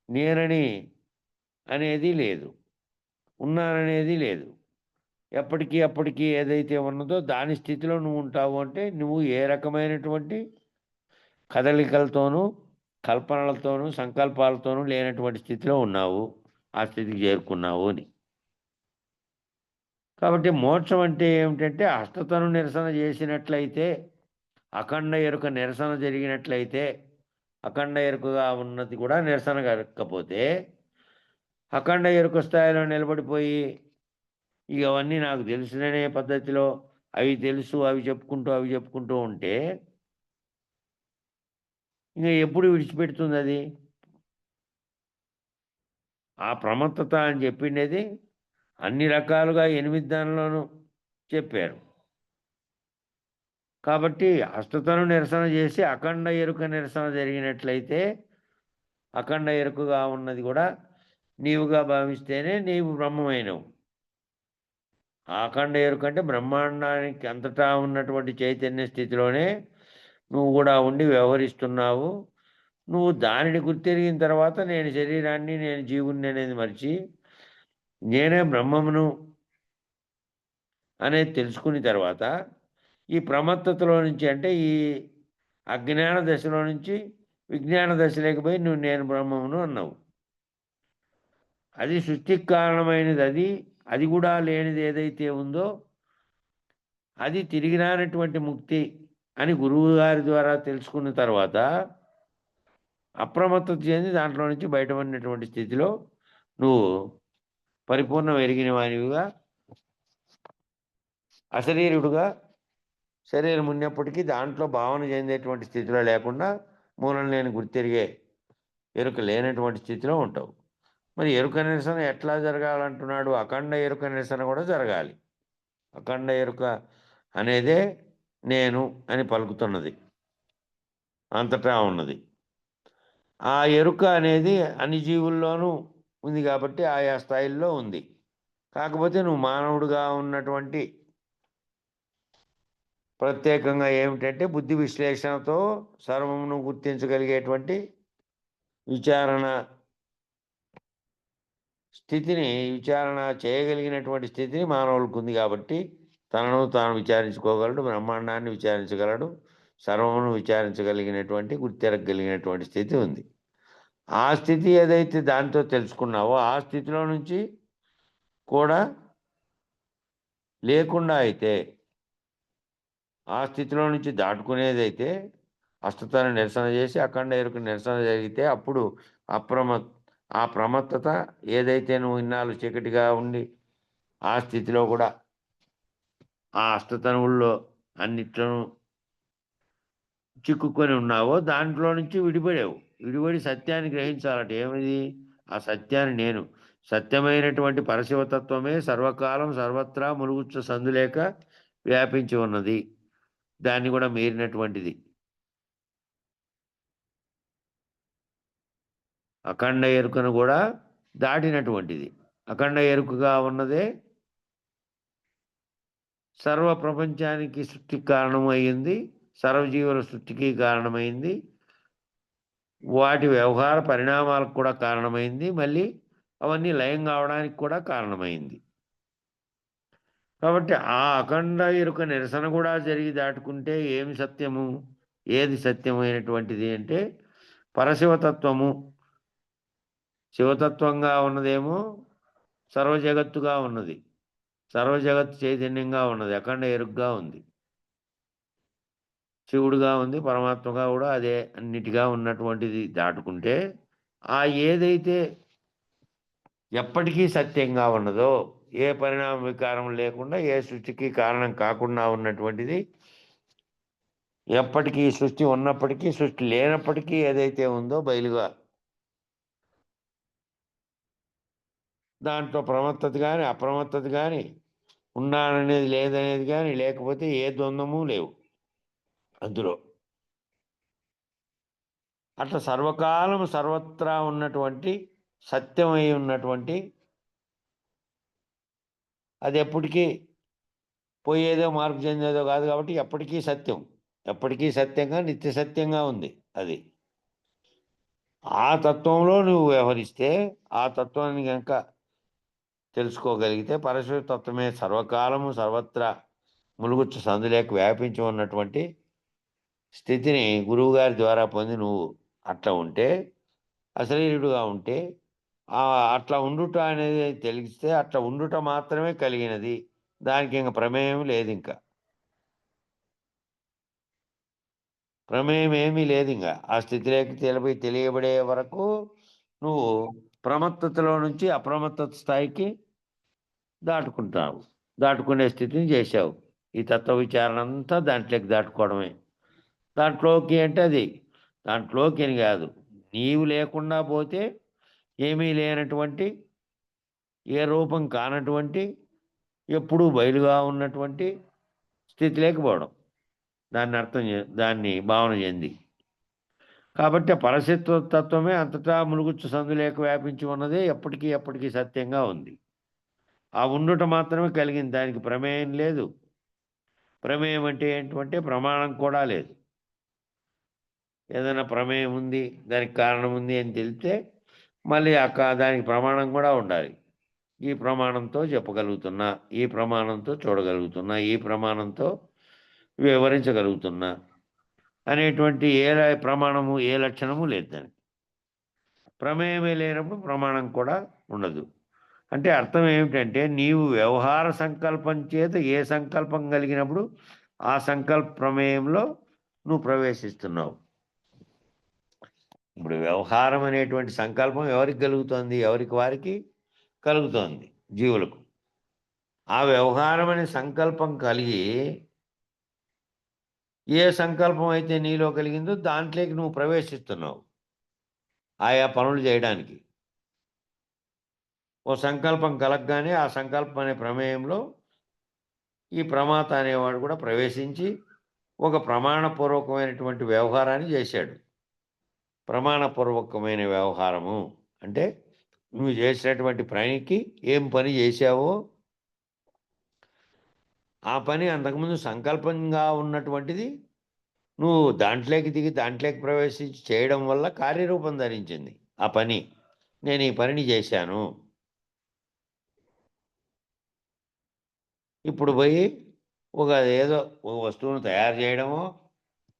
[SPEAKER 1] నేనని అనేది లేదు, ఉన్నాననేది లేదు. ఎప్పటికీ ఏదైతే ఉన్నదో దాని స్థితిలో నువ్వు ఉంటావు. అంటే నువ్వు ఏ రకమైనటువంటి కదలికలతోనూ, కల్పనలతోనూ, సంకల్పాలతోనూ లేనటువంటి స్థితిలో ఉన్నావు, ఆ స్థితికి చేరుకున్నావు అని. కాబట్టి మోక్షం అంటే ఏమిటంటే అష్టతను నిరసన చేసినట్లయితే, అఖండ ఎరుక నిరసన జరిగినట్లయితే, అఖండ ఎరుకగా ఉన్నది కూడా నిరసన కాకపోతే, అఖండ ఎరుక స్థాయిలో నిలబడిపోయి ఇక అవన్నీ నాకు తెలుసుననే పద్ధతిలో అవి తెలుసు అవి చెప్పుకుంటూ ఉంటే ఇంకా ఎప్పుడు విడిచిపెడుతుంది అది? ఆ ప్రమత్తత అని చెప్పిండేది అన్ని రకాలుగా 8 దానిలోనూ చెప్పారు. కాబట్టి అష్టతను నిరసన చేసి అఖండ ఎరుక నిరసన జరిగినట్లయితే, అఖండ ఎరుకగా ఉన్నది కూడా నీవుగా భావిస్తేనే నీవు బ్రహ్మమైనవు. అఖండ ఎరుక అంటే బ్రహ్మాండానికి అంతటా ఉన్నటువంటి చైతన్య స్థితిలోనే నువ్వు కూడా ఉండి వ్యవహరిస్తున్నావు. నువ్వు దానిని గుర్తెరిగిన తర్వాత నేను శరీరాన్ని, నేను జీవుణ్ణి అనేది మరిచి నేనే బ్రహ్మమును అనేది తెలుసుకున్న తర్వాత ఈ ప్రమత్తతలో నుంచి, అంటే ఈ అజ్ఞాన దశలో నుంచి విజ్ఞాన దశలోకి పోయి నువ్వు నేను బ్రహ్మమును అన్నావు. అది సృష్టికి కారణమైనది. అది కూడా లేనిది ఏదైతే ఉందో అది తిరిగి రానటువంటి ముక్తి అని గురువు గారి ద్వారా తెలుసుకున్న తర్వాత అప్రమత్తత చెంది దాంట్లో నుంచి బయటపడినటువంటి స్థితిలో నువ్వు పరిపూర్ణం ఎరిగిన వానివిగా, అశరీరుడుగా, శరీరం ఉన్నప్పటికీ దాంట్లో భావన చెందేటువంటి స్థితిలో లేకుండా మూలం లేని గుర్తెరిగే ఎరుక లేనటువంటి స్థితిలో ఉంటావు. మరి ఎరుక నిరసన ఎట్లా జరగాలంటున్నాడు? అఖండ ఎరుక నిరసన కూడా జరగాలి. అఖండ ఎరుక అనేదే నేను అని పలుకుతున్నది, అంతటా ఉన్నది. ఆ ఎరుక అనేది అన్ని జీవుల్లోనూ ఉంది కాబట్టి ఆయా స్థాయిల్లో ఉంది. కాకపోతే నువ్వు మానవుడిగా ఉన్నటువంటి ప్రత్యేకంగా ఏమిటంటే బుద్ధి విశ్లేషణతో సర్వమును గుర్తించగలిగేటువంటి విచారణ స్థితిని, విచారణ చేయగలిగినటువంటి స్థితిని మానవులకు ఉంది కాబట్టి తనను తాను విచారించుకోగలడు, బ్రహ్మాండాన్ని విచారించగలడు, సర్వమును విచారించగలిగినటువంటి, గుర్తెరగలిగినటువంటి స్థితి ఉంది. ఆ స్థితి ఏదైతే దాంతో తెలుసుకున్నావో ఆ స్థితిలో నుంచి కూడా లేకుండా అయితే, ఆ స్థితిలో నుంచి దాటుకునేదైతే అష్టతను నిరసన చేసి అఖండ ఎరుక నిరసన జరిగితే అప్పుడు ఆ ప్రమత్తత ఏదైతే నువ్వు ఇన్నాళ్ళు చీకటిగా ఉండి ఆ స్థితిలో కూడా ఆ అష్టతనువుల్లో అన్నిట్లోనూ చిక్కుకొని ఉన్నావో దాంట్లో నుంచి విడిపడి సత్యాన్ని గ్రహించాలట. ఏమిది? ఆ సత్యాన్ని నేను సత్యమైనటువంటి పరశివతత్వమే సర్వకాలం సర్వత్రా ములుగుచ్చ సందులేక వ్యాపించి ఉన్నది, దాన్ని కూడా మీరినటువంటిది. అఖండ ఎరుకను కూడా దాటినటువంటిది. అఖండ ఎరుకగా ఉన్నదే సర్వ ప్రపంచానికి సృష్టికి కారణమైంది, సర్వజీవుల సృష్టికి కారణమైంది, వాటి వ్యవహార పరిణామాలకు కూడా కారణమైంది, మళ్ళీ అవన్నీ లయం కావడానికి కూడా కారణమైంది. కాబట్టి ఆ అఖండ ఎరుక నిరసన కూడా జరిగి దాటుకుంటే ఏమి సత్యము, ఏది సత్యమైనటువంటిది అంటే పరశివతత్వము. శివతత్వంగా ఉన్నదేమో సర్వజగత్తుగా ఉన్నది, సర్వజగత్ చైతన్యంగా ఉన్నది, అఖండ ఎరుగ్గా ఉంది, శివుడుగా ఉంది, పరమాత్మగా కూడా అదే అన్నిటిగా ఉన్నటువంటిది దాటుకుంటే ఆ ఏదైతే ఎప్పటికీ సత్యంగా ఉన్నదో, ఏ పరిణామ వికారం లేకుండా, ఏ సృష్టికి కారణం కాకుండా ఉన్నటువంటిది, ఎప్పటికీ సృష్టి ఉన్నప్పటికీ సృష్టి లేనప్పటికీ ఏదైతే ఉందో బయలుగా, దాంట్లో ప్రమత్తత కానీ అప్రమత్తత కానీ, ఉన్నాననేది లేదనేది కానీ, లేకపోతే ఏ ద్వంద్వము లేవు అందులో. అట్లా సర్వకాలం సర్వత్రా ఉన్నటువంటి సత్యమై ఉన్నటువంటి, అది ఎప్పటికీ పోయేదో మార్పు చెందేదో కాదు కాబట్టి ఎప్పటికీ సత్యం, ఎప్పటికీ సత్యంగా నిత్య సత్యంగా ఉంది అది. ఆ తత్వంలో నువ్వు వ్యవహరిస్తే, ఆ తత్వాన్ని కనుక తెలుసుకోగలిగితే, పరశుర తత్వమే సర్వకాలము సర్వత్రా ములుగుచ్చు సందులేక వ్యాపించి ఉన్నటువంటి స్థితిని గురువుగారి ద్వారా పొంది నువ్వు అట్లా ఉంటే, అశరీరుడుగా ఉంటే, అట్లా ఉండుట అనేది తెలిస్తే, అట్లా ఉండుట మాత్రమే కలిగినది, దానికి ఇంక ప్రమేయం లేదు, ఇంకా ప్రమేయం ఏమీ లేదు. ఇంకా ఆ స్థితిలోకి తెలియబడే వరకు నువ్వు ప్రమత్తతలో నుంచి అప్రమత్తత స్థాయికి దాటుకుంటావు, దాటుకునే స్థితిని చేశావు. ఈ తత్వ విచారణ అంతా దాంట్లోకి దాటుకోవడమే. దాంట్లోకి అంటే అది దాంట్లోకి అని కాదు, నీవు లేకుండా పోతే ఏమీ లేనటువంటి, ఏ రూపం కానటువంటి, ఎప్పుడూ బయలుగా ఉన్నటువంటి స్థితిలోకి పోవడం, దాన్ని భావన చెంది. కాబట్టి పరశిత్వ తత్వమే అంతటా ములుగుచ్చు సందులేక వ్యాపించి ఉన్నదే, ఎప్పటికీ సత్యంగా ఉంది. ఆ ఉండుట మాత్రమే కలిగింది, దానికి ప్రమేయం లేదు. ప్రమేయం అంటే ఏంటంటే ప్రమాణం కూడా లేదు. ఏదైనా ప్రమేయం ఉంది, దానికి కారణం ఉంది అని తెలిస్తే మళ్ళీ దానికి ప్రమాణం కూడా ఉండాలి. ఈ ప్రమాణంతో చెప్పగలుగుతున్నా, ఈ ప్రమాణంతో చూడగలుగుతున్నా, ఈ ప్రమాణంతో వివరించగలుగుతున్నా అనేటువంటి ప్రమాణము, ఏ లక్షణము లేదు దానికి. ప్రమేయమే లేనప్పుడు ప్రమాణం కూడా ఉండదు. అంటే అర్థం ఏమిటంటే, నీవు వ్యవహార సంకల్పం చేత ఏ సంకల్పం కలిగినప్పుడు ఆ సంకల్ప ప్రమేయంలో నువ్వు ప్రవేశిస్తున్నావు. ఇప్పుడు వ్యవహారం అనేటువంటి సంకల్పం ఎవరికి కలుగుతోంది? ఎవరికి వారికి కలుగుతోంది, జీవులకు. ఆ వ్యవహారం అనే సంకల్పం కలిగి, ఏ సంకల్పం అయితే నీలో కలిగిందో దాంట్లోకి నువ్వు ప్రవేశిస్తున్నావు ఆయా పనులు చేయడానికి. ఓ సంకల్పం కలగగానే ఆ సంకల్పం అనే ప్రమేయంలో ఈ ప్రమాత అనేవాడు కూడా ప్రవేశించి ఒక ప్రమాణపూర్వకమైనటువంటి వ్యవహారాన్ని చేశాడు. ప్రమాణపూర్వకమైన వ్యవహారము అంటే నువ్వు చేసినటువంటి పనికి ఏం పని చేశావో ఆ పని అంతకుముందు సంకల్పంగా ఉన్నటువంటిది నువ్వు దాంట్లోకి దిగి దాంట్లోకి ప్రవేశించి చేయడం వల్ల కార్యరూపం ధరించింది. ఆ పని, నేను ఈ పనిని చేశాను. ఇప్పుడు పోయి ఏదో ఒక వస్తువును తయారు చేయడమో,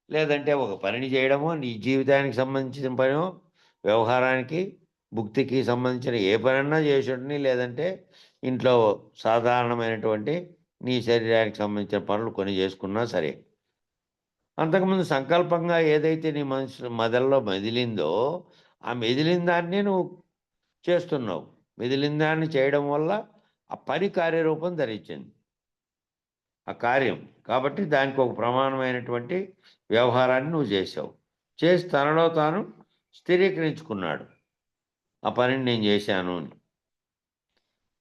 [SPEAKER 1] లేదంటే ఒక పనిని చేయడమో, నీ జీవితానికి సంబంధించిన పనో, వ్యవహారానికి భుక్తికి సంబంధించిన ఏ పనన్నా చేసుంటుని, లేదంటే ఇంట్లో సాధారణమైనటువంటి నీ శరీరానికి సంబంధించిన పనులు కొన్ని చేసుకున్నా సరే, అంతకుముందు సంకల్పంగా ఏదైతే నీ మెదడులో మెదిలిందో ఆ మెదిలిన దాన్నే నువ్వు చేస్తున్నావు. మెదిలిన దాన్ని చేయడం వల్ల ఆ పని కార్యరూపం ధరించింది, ఆ కార్యం. కాబట్టి దానికి ఒక ప్రమాణమైనటువంటి వ్యవహారాన్ని నువ్వు చేసావు. చేసి తనలో తాను స్థిరీకరించుకున్నాడు, ఆ పనిని నేను చేశాను అని.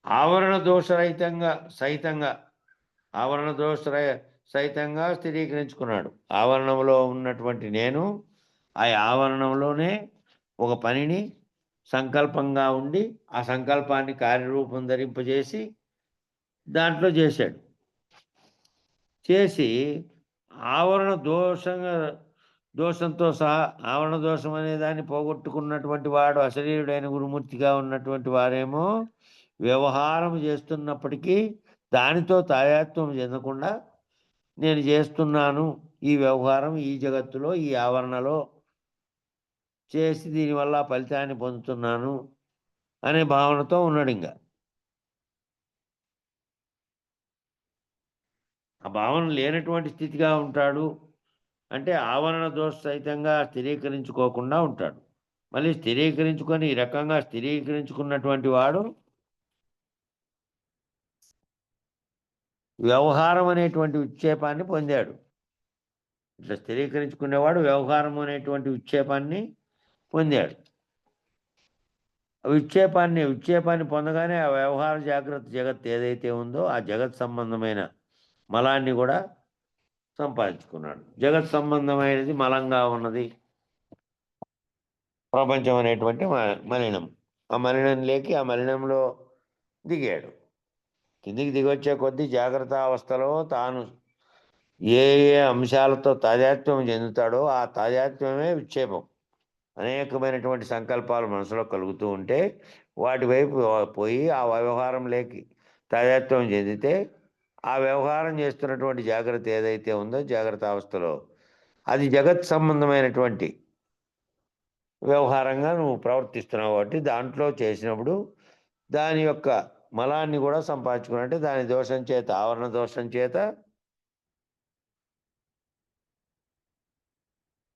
[SPEAKER 1] ఆవరణ సహితంగా స్థిరీకరించుకున్నాడు. ఆవరణంలో ఉన్నటువంటి నేను ఆ ఆవరణంలోనే ఒక పనిని సంకల్పంగా ఉండి ఆ సంకల్పాన్ని కార్యరూపం ధరింపజేసి దాంట్లో చేశాడు. చేసి ఆవరణ దోషంతో సహా, ఆవరణ దోషం అనే దాన్ని పోగొట్టుకున్నటువంటి వాడు అశరీరుడైన గురుమూర్తిగా ఉన్నటువంటి వారేమో వ్యవహారం చేస్తున్నప్పటికీ దానితో తాదాత్మ్యం చెందకుండా నేను చేస్తున్నాను ఈ వ్యవహారం, ఈ జగత్తులో, ఈ ఆవరణలో చేసి దీనివల్ల ఫలితాన్ని పొందుతున్నాను అనే భావనతో ఉన్నాడు. ఇంకా ఆ భావన లేనటువంటి స్థితిగా ఉంటాడు అంటే ఆవరణ దోష సహితంగా స్థిరీకరించుకోకుండా ఉంటాడు. మళ్ళీ స్థిరీకరించుకొని ఈ రకంగా స్థిరీకరించుకున్నటువంటి వాడు వ్యవహారం అనేటువంటి విక్షేపాన్ని పొందాడు. ఇట్లా స్థిరీకరించుకునేవాడు వ్యవహారం అనేటువంటి విక్షేపాన్ని పొందాడు. విక్షేపాన్ని పొందగానే ఆ వ్యవహార జాగ్రత్త జగత్ ఏదైతే ఉందో ఆ జగత్ సంబంధమైన మలాన్ని కూడా సంపాదించుకున్నాడు. జగత్ సంబంధమైనది మలంగా ఉన్నది ప్రపంచం అనేటువంటి మలినం. ఆ మలినం లేకి ఆ మలినంలో దిగాడు. కిందికి దిగొచ్చే కొద్దీ జాగ్రత్త అవస్థలో తాను ఏ ఏ అంశాలతో తాదాత్మ్యం చెందుతాడో ఆ తాదాత్మ్యమే విక్షేపం. అనేకమైనటువంటి సంకల్పాలు మనసులో కలుగుతూ ఉంటే వాటి వైపు పోయి ఆ వ్యవహారం లేకి తాదాత్మ్యం చెందితే ఆ వ్యవహారం చేస్తున్నటువంటి జాగ్రత్త ఏదైతే ఉందో జాగ్రత్త అవస్థలో అది జగత్ సంబంధమైనటువంటి వ్యవహారంగా నువ్వు ప్రవర్తిస్తున్నావు కాబట్టి దాంట్లో చేసినప్పుడు దాని యొక్క మలాన్ని కూడా సంపాదించుకున్నట్టే దాని దోషం చేత ఆవరణ దోషం చేత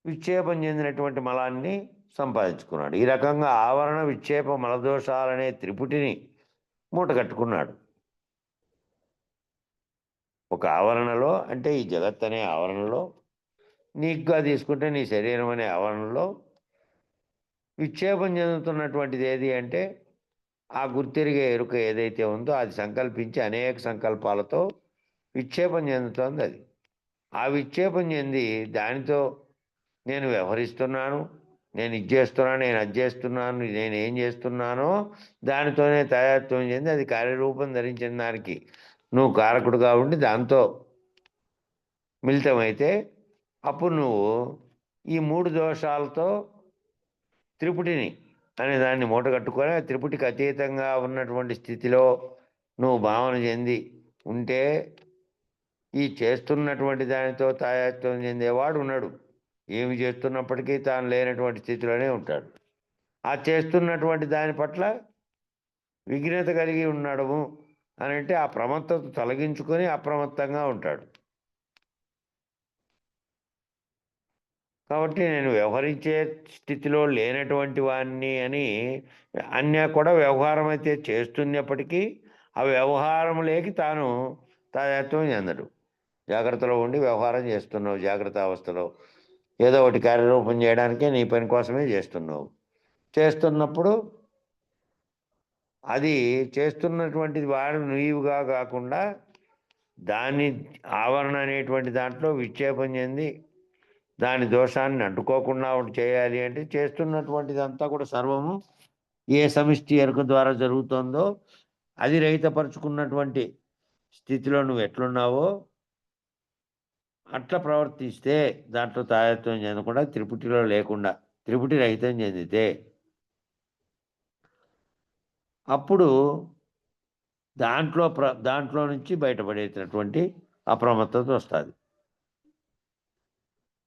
[SPEAKER 1] విక్షేపం చెందినటువంటి మలాన్ని సంపాదించుకున్నాడు. ఈ రకంగా ఆవరణ విక్షేప మలదోషాలనే త్రిపుటిని మూట కట్టుకున్నాడు. ఒక ఆవరణలో అంటే ఈ జగత్ అనే ఆవరణలో నీకుగా తీసుకుంటే నీ శరీరం అనే ఆవరణలో విక్షేపం చెందుతున్నటువంటిది ఏది అంటే ఆ గుర్తిరిగే ఎరుక ఏదైతే ఉందో అది సంకల్పించి అనేక సంకల్పాలతో విక్షేపం చెందుతోంది. అది ఆ విక్షేపం చెంది దానితో నేను వ్యవహరిస్తున్నాను, నేను ఇది చేస్తున్నాను, నేను అది చేస్తున్నాను, నేను ఏం చేస్తున్నానో దానితోనే తాదాత్మ్యం చెంది అది కార్యరూపం ధరించిన దానికి నువ్వు కారకుడుగా ఉండి దాంతో మిళితమైతే అప్పుడు నువ్వు ఈ 3 దోషాలతో త్రిపుటిని అనే దాన్ని మూట కట్టుకొని త్రిపుటికి అతీతంగా ఉన్నటువంటి స్థితిలో నువ్వు భావన చెంది ఉంటే ఈ చేస్తున్నటువంటి దానితో తాదాత్మ్యం చెందేవాడు ఉన్నాడు. ఏమి చేస్తున్నప్పటికీ తాను లేనటువంటి స్థితిలోనే ఉంటాడు. ఆ చేస్తున్నటువంటి దాని పట్ల విఘ్నత కలిగి ఉన్నాడు అని అంటే ఆ ప్రమత్తత తొలగించుకొని అప్రమత్తంగా ఉంటాడు. కాబట్టి నేను వ్యవహరించే స్థితిలో లేనటువంటి వాడిని అని అన్య కూడా వ్యవహారం అయితే చేస్తున్నప్పటికీ ఆ వ్యవహారం లేకి తాను తాదాత్మ్యం చెందడు. జాగ్రత్తలో ఉండి వ్యవహారం చేస్తున్నావు. జాగ్రత్త అవస్థలో ఏదో ఒకటి కార్యరూపం చేయడానికే నీ పని కోసమే చేస్తున్నావు. చేస్తున్నప్పుడు అది చేస్తున్నటువంటిది వాడు నీవుగా కాకుండా దాన్ని ఆవరణ అనేటువంటి దాంట్లో విక్షేపం చెంది దాని దోషాన్ని అడ్డుకోకుండా ఒకటి చేయాలి అంటే చేస్తున్నటువంటిది అంతా కూడా సర్వము ఏ సమిష్టి ఎరుక ద్వారా జరుగుతుందో అది రహితపరుచుకున్నటువంటి స్థితిలో నువ్వు ఎట్లున్నావో అట్లా ప్రవర్తిస్తే దాంట్లో తాదాత్మ్యం చెందకుండా త్రిపుటిలో లేకుండా త్రిపుటి రహితం చెందితే అప్పుడు దాంట్లో నుంచి బయటపడేటటువంటి అప్రమత్తత వస్తుంది.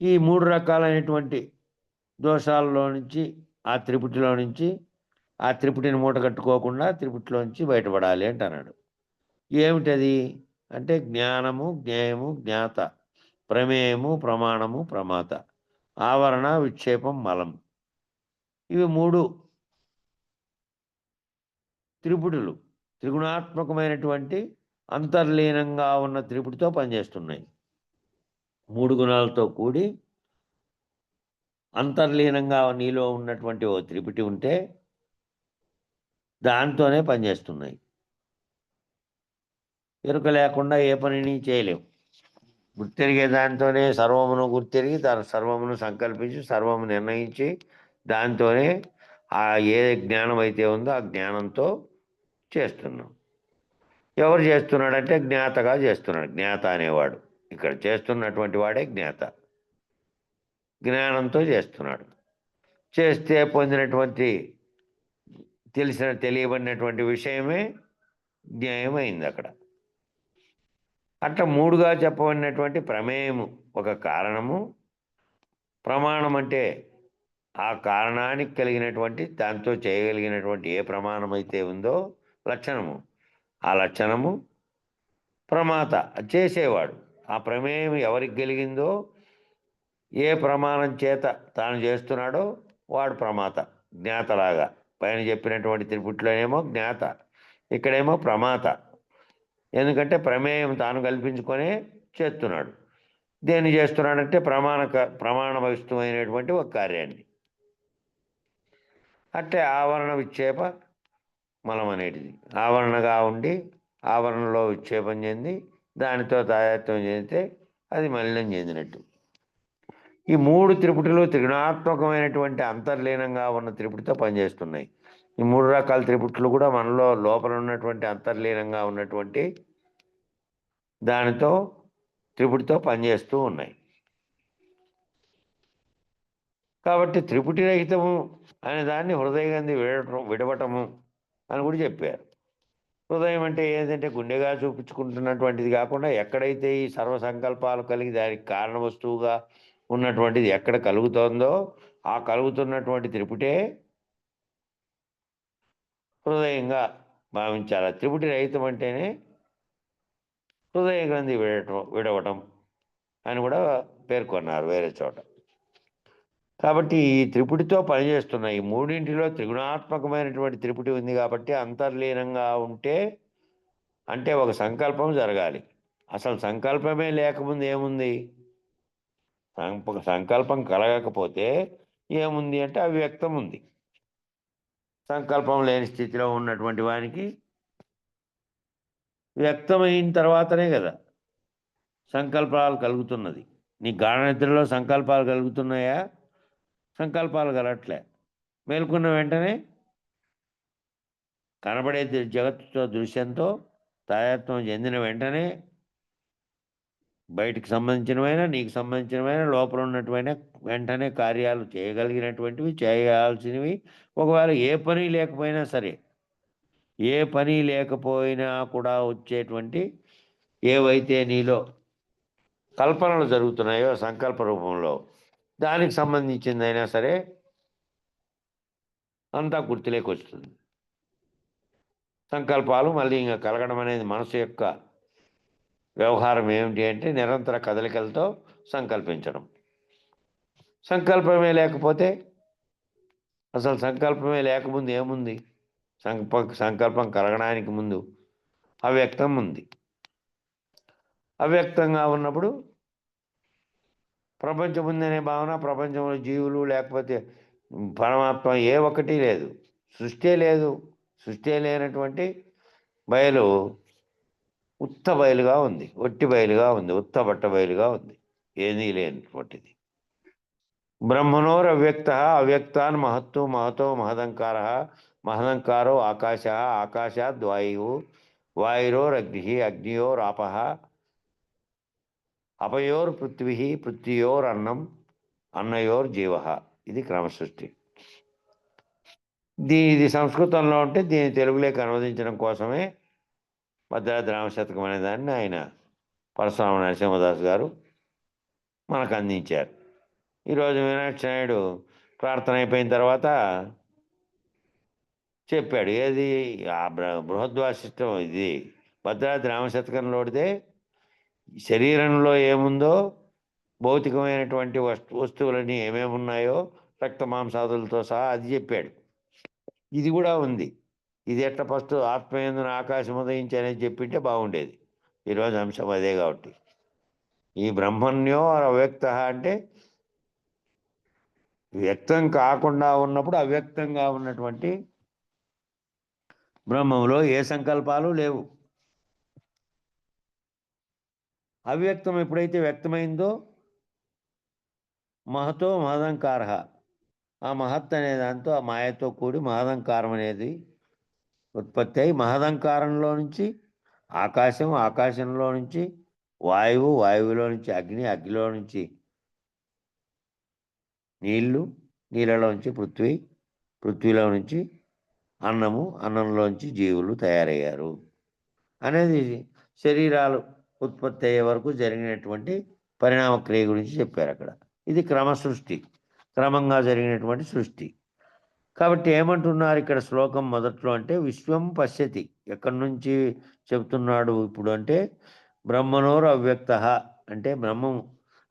[SPEAKER 1] ఈ 3 రకాలైనటువంటి దోషాలలో నుంచి ఆ త్రిపుటిలో నుంచి ఆ త్రిపుటిని మూట కట్టుకోకుండా త్రిపుటిలో నుంచి బయటపడాలి అంటున్నాడు. ఏమిటది అంటే జ్ఞానము, జ్ఞేయము, జ్ఞాత, ప్రమేయము, ప్రమాణము, ప్రమాత, ఆవరణ, విక్షేపం, మలం. ఇవి 3 త్రిపుటులు త్రిగుణాత్మకమైనటువంటి అంతర్లీనంగా ఉన్న త్రిపుటితో పనిచేస్తున్నాయి. 3 గుణాలతో కూడి అంతర్లీనంగా నీలో ఉన్నటువంటి ఓ త్రిపుటి ఉంటే దాంతోనే పనిచేస్తున్నాయి. ఎరుక లేకుండా ఏ పనిని చేయలేవు. గుర్తెరిగే దాంతోనే సర్వమును గుర్తెరిగి సర్వమును సంకల్పించి సర్వము నిర్ణయించి దాంతోనే ఆ ఏ జ్ఞానం అయితే ఉందో ఆ జ్ఞానంతో చేస్తున్నాం. ఎవరు చేస్తున్నాడంటే జ్ఞాతగా చేస్తున్నాడు. జ్ఞాత అనేవాడు ఇక్కడ చేస్తున్నటువంటి వాడే జ్ఞాత. జ్ఞానంతో చేస్తున్నాడు. చేస్తే పొందినటువంటి తెలియబడినటువంటి విషయమే జ్ఞేయం అయింది. అక్కడ అట్లా మూడుగా చెప్పబడినటువంటి ప్రమేయము ఒక కారణము, ప్రమాణం అంటే ఆ కారణానికి కలిగినటువంటి దాంతో చేయగలిగినటువంటి ఏ ప్రమాణం అయితే ఉందో లక్షణము, ఆ లక్షణము ప్రమాత చేసేవాడు. ఆ ప్రమేయం ఎవరికి కలిగిందో, ఏ ప్రమాణం చేత తాను చేస్తున్నాడో వాడు ప్రమాత, జ్ఞాతలాగా. పైన చెప్పినటువంటి త్రిపుట్లోనేమో జ్ఞాత, ఇక్కడేమో ప్రమాత. ఎందుకంటే ప్రమేయం తాను కల్పించుకొనే చేస్తున్నాడు. దేన్ని చేస్తున్నాడంటే ప్రమాణ వస్తువైనటువంటి ఒక కార్యాన్ని. అంటే ఆవరణ విక్షేప మలం అనేటిది ఆవరణగా ఉండి ఆవరణలో విక్షేపం చెంది దానితో తాయత్వం చెందితే అది మలినం చెందినట్టు. ఈ మూడు త్రిపుటులు త్రిగుణాత్మకమైనటువంటి అంతర్లీనంగా ఉన్న త్రిపుటితో పనిచేస్తున్నాయి. ఈ మూడు రకాల త్రిపుట్లు కూడా మనలో లోపల ఉన్నటువంటి అంతర్లీనంగా ఉన్నటువంటి దానితో త్రిపుటితో పనిచేస్తూ ఉన్నాయి. కాబట్టి త్రిపుటి రహితము అనే దాన్ని హృదయగంధి విడవటము అని కూడా చెప్పారు. హృదయం అంటే ఏంటంటే గుండెగా చూపించుకుంటున్నటువంటిది కాకుండా ఎక్కడైతే ఈ సర్వ సంకల్పాలు కలిగి దానికి కారణ వస్తువుగా ఉన్నటువంటిది ఎక్కడ కలుగుతోందో ఆ కలుగుతున్నటువంటి త్రిపుటే హృదయంగా భావించాలి. త్రిపుటి రహితం అంటేనే హృదయ గ్రంథి విడవటం అని కూడా పేర్కొన్నారు వేరే చోట. కాబట్టి ఈ త్రిపుటితో పనిచేస్తున్న ఈ మూడింటిలో త్రిగుణాత్మకమైనటువంటి త్రిపుటి ఉంది కాబట్టి అంతర్లీనంగా ఉంటే అంటే ఒక సంకల్పం జరగాలి. అసలు సంకల్పమే లేకముందు ఏముంది? సంకల్పం కలగకపోతే ఏముంది అంటే అవ్యక్తం ఉంది. సంకల్పం లేని స్థితిలో ఉన్నటువంటి వానికి వ్యక్తమైన తర్వాతనే కదా సంకల్పాలు కలుగుతున్నది. నీ గాఢ నిద్రలో సంకల్పాలు కలుగుతున్నాయా? సంకల్పాలు కలగట్లే. మేల్కొన్న వెంటనే కనబడే జగత్తుతో దృశ్యంతో తాయత్వం చెందిన వెంటనే బయటికి సంబంధించినవైనా నీకు సంబంధించినవైనా లోపల ఉన్నటువంటి వెంటనే కార్యాలు చేయగలిగినటువంటివి, చేయాల్సినవి. ఒకవేళ ఏ పని లేకపోయినా సరే, ఏ పని లేకపోయినా కూడా వచ్చేటువంటి ఏవైతే నీలో కల్పనలు జరుగుతున్నాయో సంకల్ప రూపంలో దానికి సంబంధించిందైనా సరే అంతా గుర్తులేకి వస్తుంది. సంకల్పాలు మళ్ళీ ఇంకా కలగడం అనేది మనసు యొక్క వ్యవహారం ఏమిటి అంటే నిరంతర కదలికలతో సంకల్పించడం. సంకల్పమే లేకపోతే అసలు సంకల్పమే లేకముందు ఏముంది? సంకల్పం కలగడానికి ముందు అవ్యక్తం ఉంది. అవ్యక్తంగా ఉన్నప్పుడు ప్రపంచం ఉందనే భావన, ప్రపంచంలో జీవులు లేకపోతే పరమాత్మ ఏ ఒక్కటి లేదు, సృష్టి లేదు. సృష్టి లేనటువంటి బయలు ఉత్త బయలుగా ఉంది, ఒట్టి బయలుగా ఉంది, ఉత్త బట్ట బయలుగా ఉంది, ఏదీ లేనటువంటిది. బ్రహ్మణోర్ అవ్యక్త అవ్యక్తాన్ మహత్తు మహతో మహదంకార మహదంకారో ఆకాశ ఆకాశాద్ వాయువు వాయురోరగ్ని అగ్నియోరాప అపయోర్ పృథ్వీ పృథ్వీయోర్ అన్నం అన్నయోర్ జీవ. ఇది క్రమసృష్టి. ఇది సంస్కృతంలో ఉంటే దీన్ని తెలుగులోకి అనువదించడం కోసమే భద్రాద్రి రామశతకం అనే దాన్ని ఆయన పరశురామ నరసింహదాస్ గారు మనకు అందించారు. ఈరోజు మీనాక్షి నాయుడు ప్రార్థన అయిపోయిన తర్వాత చెప్పాడు. ఏది? ఆ బృహద్వాసిష్టం. ఇది భద్రాద్రి రామశతకంలోడితే శరీరంలో ఏముందో భౌతికమైనటువంటి వస్తువులని ఏమేమి ఉన్నాయో రక్త మాంసాదులతో సహా అది చెప్పాడు. ఇది కూడా ఉంది. ఇది ఎట్లా ఫస్ట్ ఆత్మయందున ఆకాశం ఉదయించి అనేది చెప్పింటే బాగుండేది. ఈరోజు అంశం అదే. కాబట్టి ఈ బ్రహ్మణ్యో అవ్యక్త అంటే వ్యక్తం కాకుండా ఉన్నప్పుడు అవ్యక్తంగా ఉన్నటువంటి బ్రహ్మంలో ఏ సంకల్పాలు లేవు. అవ్యక్తం ఎప్పుడైతే వ్యక్తమైందో మహతో మహదంకార, ఆ మహత్ అనే దాంతో ఆ మాయతో కూడి మహదంకారం అనేది ఉత్పత్తి అయి మహదంకారంలో నుంచి ఆకాశం, ఆకాశంలో నుంచి వాయువు, వాయువులో నుంచి అగ్ని, అగ్నిలో నుంచి నీళ్లు, నీళ్ళలో నుంచి పృథ్వీ, పృథ్వీలో నుంచి అన్నము, అన్నంలోంచి జీవులు తయారయ్యారు అనేది శరీరాలు ఉత్పత్తి అయ్యే వరకు జరిగినటువంటి పరిణామ క్రియ గురించి చెప్పారు అక్కడ. ఇది క్రమ సృష్టి, క్రమంగా జరిగినటువంటి సృష్టి. కాబట్టి ఏమంటున్నారు ఇక్కడ శ్లోకం మొదట్లో అంటే విశ్వం పశ్యతి. ఎక్కడి నుంచి చెబుతున్నాడు ఇప్పుడు అంటే బ్రహ్మణోర్ అవ్యక్త అంటే బ్రహ్మం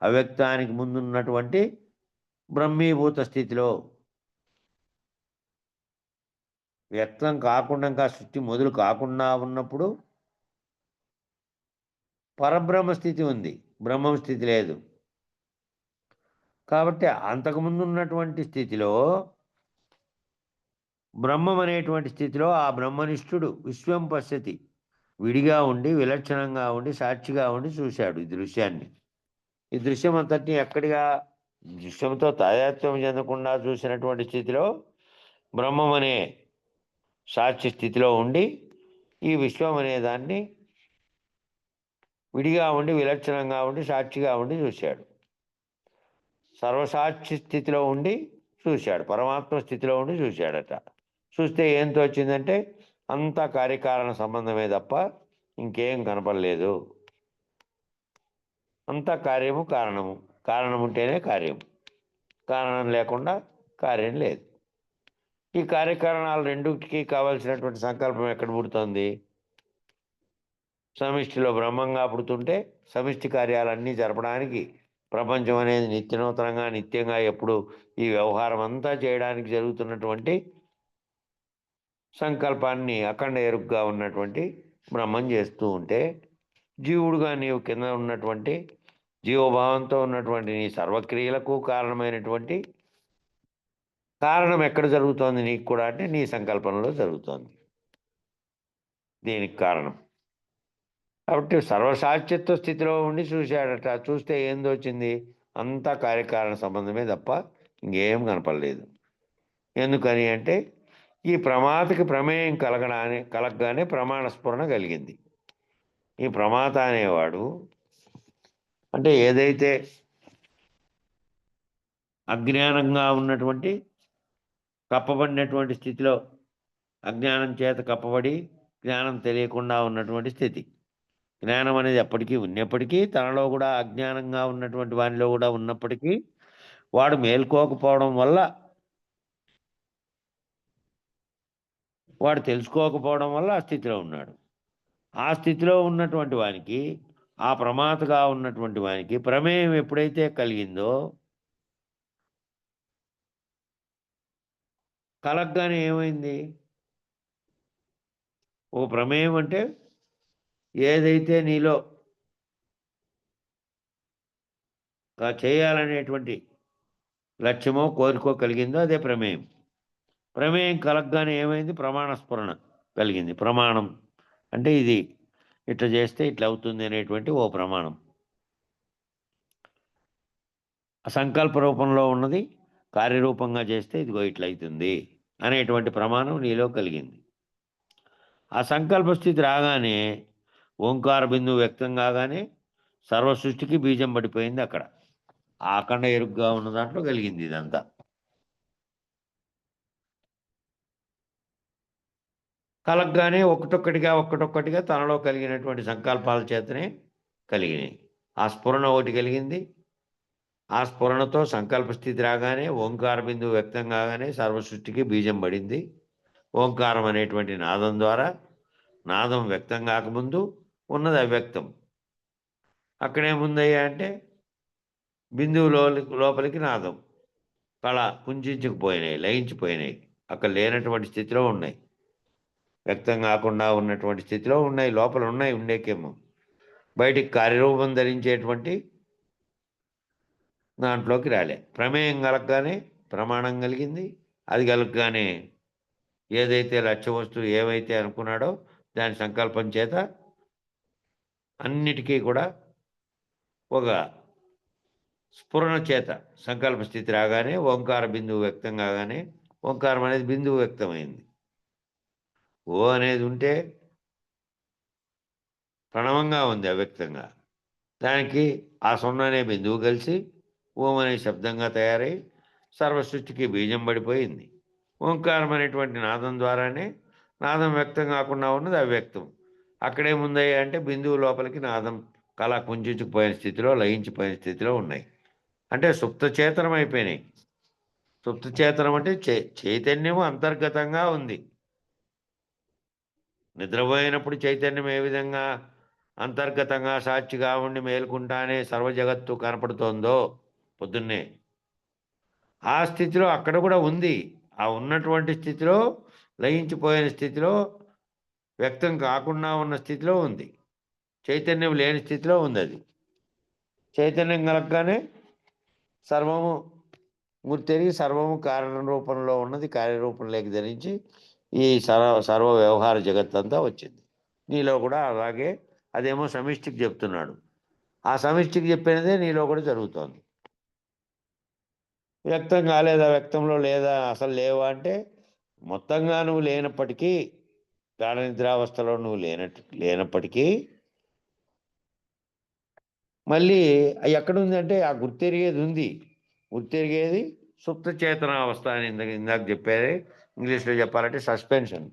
[SPEAKER 1] అవ్యక్తానికి ముందున్నటువంటి బ్రహ్మీభూత స్థితిలో, వ్యక్తం కాకుండా ఇంకా సృష్టి మొదలు కాకుండా ఉన్నప్పుడు పరబ్రహ్మ స్థితి ఉంది, బ్రహ్మం స్థితి లేదు. కాబట్టి అంతకుముందు ఉన్నటువంటి స్థితిలో బ్రహ్మం అనేటువంటి స్థితిలో ఆ బ్రహ్మనిష్ఠుడు విశ్వం పశ్యతి, విడిగా ఉండి విలక్షణంగా ఉండి సాక్షిగా ఉండి చూశాడు ఈ దృశ్యాన్ని. ఈ దృశ్యం అంతటిని ఎక్కడిగా దృశ్యంతో తాదాత్మ్యం చెందకుండా చూసినటువంటి స్థితిలో బ్రహ్మం అనే సాక్షి స్థితిలో ఉండి ఈ విశ్వం అనే దాన్ని విడిగా ఉండి విలక్షణంగా ఉండి సాక్షిగా ఉండి చూశాడు. సర్వసాక్షి స్థితిలో ఉండి చూశాడు, పరమాత్మ స్థితిలో ఉండి చూశాడట. చూస్తే ఏం తోచిందంటే అంతా కార్యకారణ సంబంధమే తప్ప ఇంకేం కనపడలేదు. అంతా కార్యము కారణము, కారణం ఉంటేనే కార్యం, కారణం లేకుండా కార్యం లేదు. ఈ కార్యకారణాలు రెండుకి కావలసినటువంటి సంకల్పం ఎక్కడ పుడుతుంది? సమిష్టిలో బ్రహ్మంగా పుడుతుంటే సమిష్టి కార్యాలన్నీ జరపడానికి ప్రపంచం అనేది నిత్యనూతనంగా నిత్యంగా ఎప్పుడు ఈ వ్యవహారం అంతా చేయడానికి జరుగుతున్నటువంటి సంకల్పాన్ని అఖండ ఎరుగ్గా ఉన్నటువంటి బ్రహ్మం చేస్తూ ఉంటే, జీవుడుగా నీవు కింద ఉన్నటువంటి జీవభావంతో ఉన్నటువంటి నీ సర్వక్రియలకు కారణమైనటువంటి కారణం ఎక్కడ జరుగుతోంది నీకు కూడా అంటే నీ సంకల్పంలో జరుగుతోంది. దీనికి కారణం కాబట్టి సర్వసాక్షిత్వ స్థితిలో ఉండి చూశాడట. చూస్తే ఏం దోచింది? అంతా కార్యకారణ సంబంధమే తప్ప ఇంకేం కనపడలేదు. ఎందుకని అంటే ఈ ప్రమాతకి ప్రమేయం కలగగానే ప్రమాణ స్ఫురణ కలిగింది. ఈ ప్రమాత అనేవాడు అంటే ఏదైతే అజ్ఞానంగా ఉన్నటువంటి కప్పబడినటువంటి స్థితిలో, అజ్ఞానం చేత కప్పబడి జ్ఞానం తెలియకుండా ఉన్నటువంటి స్థితి. జ్ఞానం అనేది ఎప్పటికీ ఉన్నప్పటికీ తనలో కూడా అజ్ఞానంగా ఉన్నటువంటి వానిలో కూడా ఉన్నప్పటికీ వాడు మేల్కోకపోవడం వల్ల, వాడు తెలుసుకోకపోవడం వల్ల ఆ స్థితిలో ఉన్నాడు. ఆ స్థితిలో ఉన్నటువంటి వానికి, ఆ ప్రమాతగా ఉన్నటువంటి వానికి ప్రమేయం ఎప్పుడైతే కలిగిందో కలగ్గానే ఏమైంది? ఓ ప్రమేయం అంటే ఏదైతే నీలో చేయాలనేటువంటి లక్ష్యమో కోరికో కలిగిందో అదే ప్రమేయం. ప్రమేయం కలగ్గానే ఏమైంది? ప్రమాణ స్ఫురణ కలిగింది. ప్రమాణం అంటే ఇది ఇట్లా చేస్తే ఇట్లా అవుతుంది అనేటువంటి ఓ ప్రమాణం. సంకల్ప రూపంలో ఉన్నది కార్యరూపంగా చేస్తే ఇదిగో ఇట్లా అవుతుంది అనేటువంటి ప్రమాణం నీలో కలిగింది. ఆ సంకల్ప స్థితి రాగానే ఓంకార బిందువు వ్యక్తం కాగానే సర్వ సృష్టికి బీజం పడిపోయింది. అక్కడ ఆ అఖండ ఎరుగ్గా ఉన్న దాంట్లో కలిగింది ఇదంతా. కలగ్గానే ఒక్కటొక్కటిగా తనలో కలిగినటువంటి సంకల్పాల చేతనే కలిగినాయి. ఆ స్ఫురణ ఒకటి కలిగింది. ఆ స్ఫురణతో సంకల్ప స్థితి రాగానే ఓంకార బిందువు వ్యక్తం కాగానే సర్వసృష్టికి బీజం పడింది. ఓంకారం అనేటువంటి నాదం ద్వారా, నాదం వ్యక్తం కాకముందు ఉన్నది అవ్యక్తం. అక్కడేముందయ్యా అంటే బిందువు లోపలికి నాదం కళ కుంచుకుపోయినాయి, లయించిపోయినాయి, అక్కడ లేనటువంటి స్థితిలో ఉన్నాయి. వ్యక్తం కాకుండా ఉన్నటువంటి స్థితిలో ఉన్నాయి, లోపల ఉన్నాయి ఉండేకేమో. బయటికి కార్యరూపం ధరించేటువంటి దాంట్లోకి రాలే. ప్రమేయం కలగగానే ప్రమాణం కలిగింది. అది కలగగానే ఏదైతే లక్ష్య వస్తువు ఏమైతే అనుకున్నాడో దాని సంకల్పం చేత అన్నిటికీ కూడా ఒక స్ఫురణ చేత సంకల్ప స్థితి రాగానే ఓంకార బిందువు వ్యక్తం కాగానే ఓంకారం అనేది బిందువు వ్యక్తమైంది. ఓ అనేది ఉంటే ప్రణవంగా ఉంది అవ్యక్తంగా, దానికి ఆ సున్నా అనే బిందువు కలిసి ఓం అనే శబ్దంగా తయారై సర్వసృష్టికి బీజం పడిపోయింది. ఓంకారం అనేటువంటి నాదం ద్వారానే నాదం వ్యక్తం కాకుండా ఉన్నది అవ్యక్తం. అక్కడేముందయ్యా అంటే బిందువు లోపలికి నాదం కళ కుంచుకుపోయిన స్థితిలో, లయించిపోయిన స్థితిలో ఉన్నాయి. అంటే సుప్త చేతనం అయిపోయినాయి. సుప్త చేతనం అంటే చైతన్యము అంతర్గతంగా ఉంది. నిద్రపోయినప్పుడు చైతన్యం ఏ విధంగా అంతర్గతంగా సాక్షిగా ఉండి మేలుకుంటానే సర్వ జగత్తు కనపడుతోందో పొద్దున్నే, ఆ స్థితిలో అక్కడ కూడా ఉంది. ఆ ఉన్నటువంటి స్థితిలో, లయించిపోయిన స్థితిలో, వ్యక్తం కాకుండా ఉన్న స్థితిలో ఉంది. చైతన్యం లేని స్థితిలో ఉంది. అది చైతన్యం కలగగానే సర్వము గుర్తెరిగి సర్వము కారణ రూపంలో ఉన్నది కార్యరూపంలోకి ధరించి ఈ సర్వ వ్యవహార జగత్తంతా వచ్చింది. నీలో కూడా అలాగే అదేమో సమిష్టికి చెప్తున్నాడు. ఆ సమిష్టికి చెప్పినదే నీలో కూడా జరుగుతోంది. వ్యక్తం కాలేదా, వ్యక్తంలో లేదా, అసలు లేవా అంటే మొత్తంగా నువ్వు లేనప్పటికీ, గాఢ నిద్రావస్థలో నువ్వు లేనప్పటికీ మళ్ళీ ఎక్కడుంది అంటే ఆ గుర్తెరిగేది ఉంది. గుర్తెరిగేది సుప్త చేతనావస్థ అని ఇందాక చెప్పేది. ఇంగ్లీష్లో చెప్పాలంటే సస్పెన్షన్.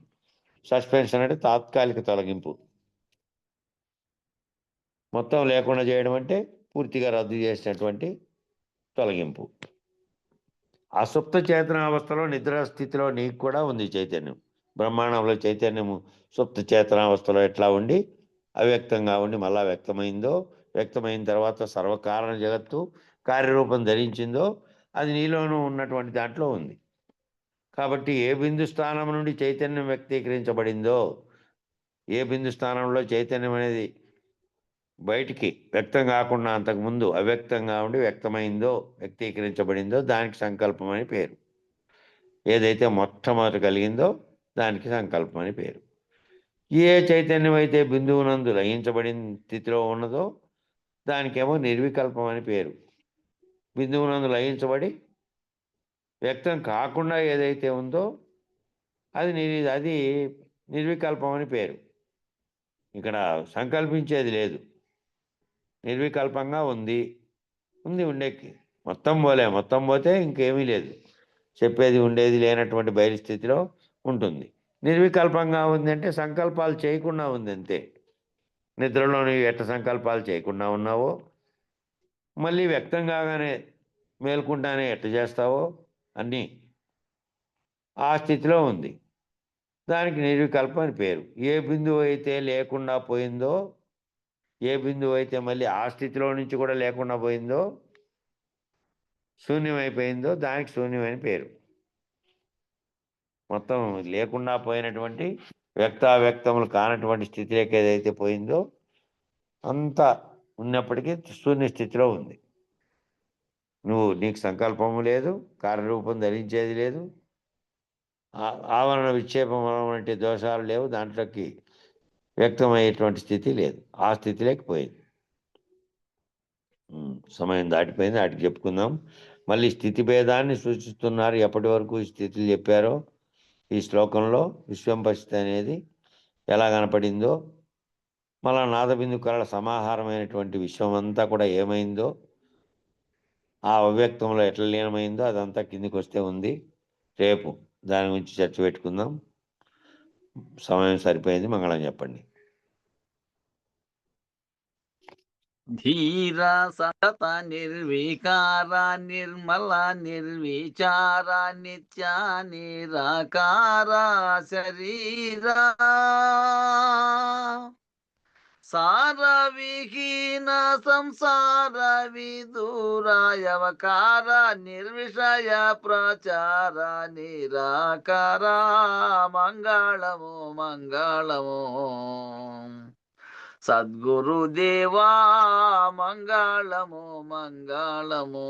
[SPEAKER 1] సస్పెన్షన్ అంటే తాత్కాలిక తొలగింపు. మొత్తం లేకుండా చేయడం అంటే పూర్తిగా రద్దు చేసినటువంటి తొలగింపు. ఆ సుప్త చేతనావస్థలో నిద్రా స్థితిలో నీకు కూడా ఉంది చైతన్యం. బ్రహ్మాండంలో చైతన్యము సుప్త చేతనావస్థలో ఎట్లా ఉండి అవ్యక్తంగా ఉండి మళ్ళా వ్యక్తమైందో, వ్యక్తమైన తర్వాత సర్వకారణ జగత్తు కార్యరూపం ధరించిందో అది నీలోనూ ఉన్నటువంటి దాంట్లో ఉంది. కాబట్టి ఏ బిందు స్థానం నుండి చైతన్యం వ్యక్తీకరించబడిందో, ఏ బిందు స్థానంలో చైతన్యం అనేది బయటికి వ్యక్తం కాకుండా అంతకుముందు అవ్యక్తంగా ఉండి వ్యక్తమైందో, వ్యక్తీకరించబడిందో దానికి సంకల్పం అని పేరు. ఏదైతే మొట్టమొదట కలిగిందో దానికి సంకల్పం అని పేరు. ఏ చైతన్యం అయితే బిందువునందు లయించబడిన స్థితిలో ఉన్నదో దానికేమో నిర్వికల్పం అని పేరు. బిందువునందు లయించబడి వ్యక్తం కాకుండా ఏదైతే ఉందో అది నిర్వికల్పం అని పేరు. ఇక్కడ సంకల్పించేది లేదు, నిర్వికల్పంగా ఉంది. ఉండేకి మొత్తం పోతే ఇంకేమీ లేదు. చెప్పేది ఉండేది లేనటువంటి బయలుస్థితిలో ఉంటుంది. నిర్వికల్పంగా ఉంది అంటే సంకల్పాలు చేయకుండా ఉంది అంతే. నిద్రలో నీవు ఎట్ట సంకల్పాలు చేయకుండా ఉన్నావో మళ్ళీ వ్యక్తం కాగానే మేల్కుంటానే ఎట్ట చేస్తావో అన్నీ ఆ స్థితిలో ఉంది. దానికి నిర్వికల్పం అని పేరు. ఏ బిందువు అయితే లేకుండా పోయిందో, ఏ బిందువు అయితే మళ్ళీ ఆ స్థితిలో నుంచి కూడా లేకుండా పోయిందో, శూన్యమైపోయిందో దానికి శూన్యమైన పేరు. మొత్తం లేకుండా పోయినటువంటి వ్యక్తావ్యక్తములు కానటువంటి స్థితిలోకి ఏదైతే పోయిందో అంతా ఉన్నప్పటికీ శూన్య స్థితిలో ఉంది. నీకు సంకల్పము లేదు, కార్యరూపం ధరించేది లేదు, ఆవరణ విక్షేపం వంటి దోషాలు లేవు, దాంట్లోకి వ్యక్తమయ్యేటువంటి స్థితి లేదు. ఆ స్థితిలోకి పోయింది. సమయం దాటిపోయింది, వాటికి చెప్పుకుందాం. మళ్ళీ స్థితి భేదాన్ని సూచిస్తున్నారు. ఎప్పటి వరకు ఈ స్థితులు చెప్పారో ఈ శ్లోకంలో విశ్వం పరిస్థితి అనేది ఎలా కనపడిందో, మళ్ళా నాదబిందు కళల సమాహారమైనటువంటి విశ్వం అంతా కూడా ఏమైందో, ఆ అవ్యక్తంలో ఎట్లా లీనమైందో అదంతా కిందికి వస్తే ఉంది. రేపు దాని గురించి చర్చ పెట్టుకుందాం. సమయం సరిపోయింది. మంగళం చెప్పండి.
[SPEAKER 2] ధీర సతత నిర్వికార నిర్మల నిర్విచార నిత్య నిరాకార శరీరా సార విహీన సంసార విదూరాయవకార నిర్విషయ ప్రచార నిరాకార మంగళము మంగళము సద్గురుదేవా మంగళము మంగళము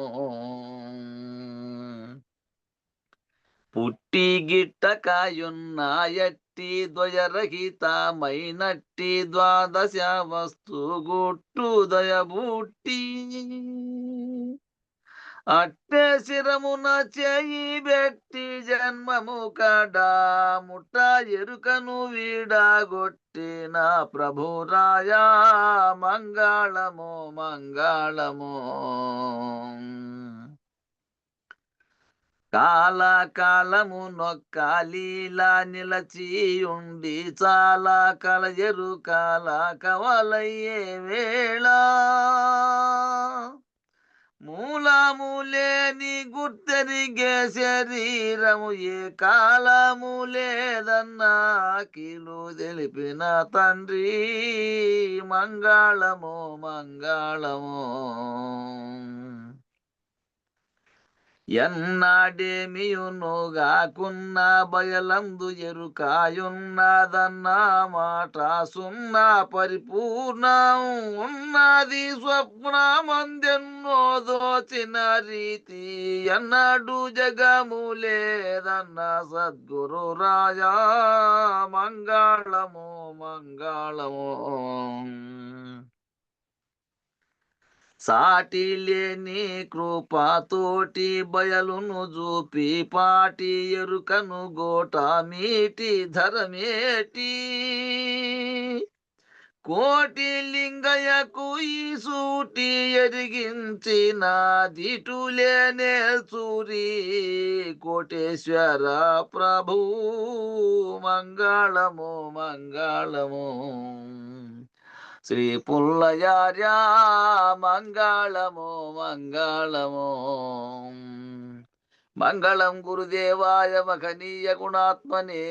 [SPEAKER 2] పుట్టి గిట్టకాయున్న ఎట్టి ద్వయరహితమైనట్టి ద్వాదశ వస్తు గుట్టు దయబుట్టి అట్టే శిరమున చేయి బెట్టి జన్మము కడా ముట్ట ఎరుకను వీడగొట్టిన ప్రభురాయా మంగళము మంగళము కాలము నొక్కాలీలా నిలచియుండి చాలా కలజరు కాల కవలయ్యే వేళ మూలములేని గుర్తెరిగే శరీరము ఏ కాలము లేదన్నా కీలు తెలిపిన తండ్రి మంగళము మంగళము. ఎన్నాడేమియునుగాకున్న బయలందు ఎరుకాయున్నదన్న మాట సున్నా పరిపూర్ణం ఉన్నది స్వప్నమందెన్నో దోచిన రీతి ఎన్నడు జగము లేదన్న సద్గురు రాజా మంగళము మంగళము. సాటి లేని కృపతోటి బయలును చూపి పాటి ఎరుకను గోట మీటి ధరమేటి కోటి లింగయ్యకు ఈ సూటి ఎరిగించిన దిటులేనే సూరి కోటేశ్వర ప్రభు మంగళము మంగళము. శ్రీ పుల్లయార్య మంగళము మంగళము. మంగళం గురుదేవాయ మహనీయ గుణాత్మనే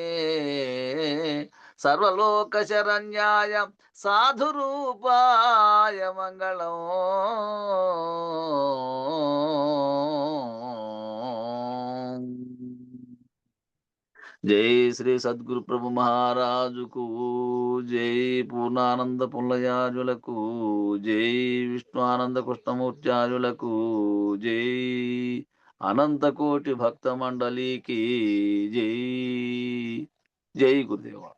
[SPEAKER 2] సర్వలోక శరణ్యాయ సాధురూపాయ మంగళం. జై శ్రీ సద్గురు ప్రభు మహారాజుకు జై. పూర్ణానంద పుల్లయాజులకు జై. విష్ణుఆనంద కృష్ణమూర్త్యాజులకు జై. అనంతకోటి భక్త మండలికి జై. జై గురుదేవ.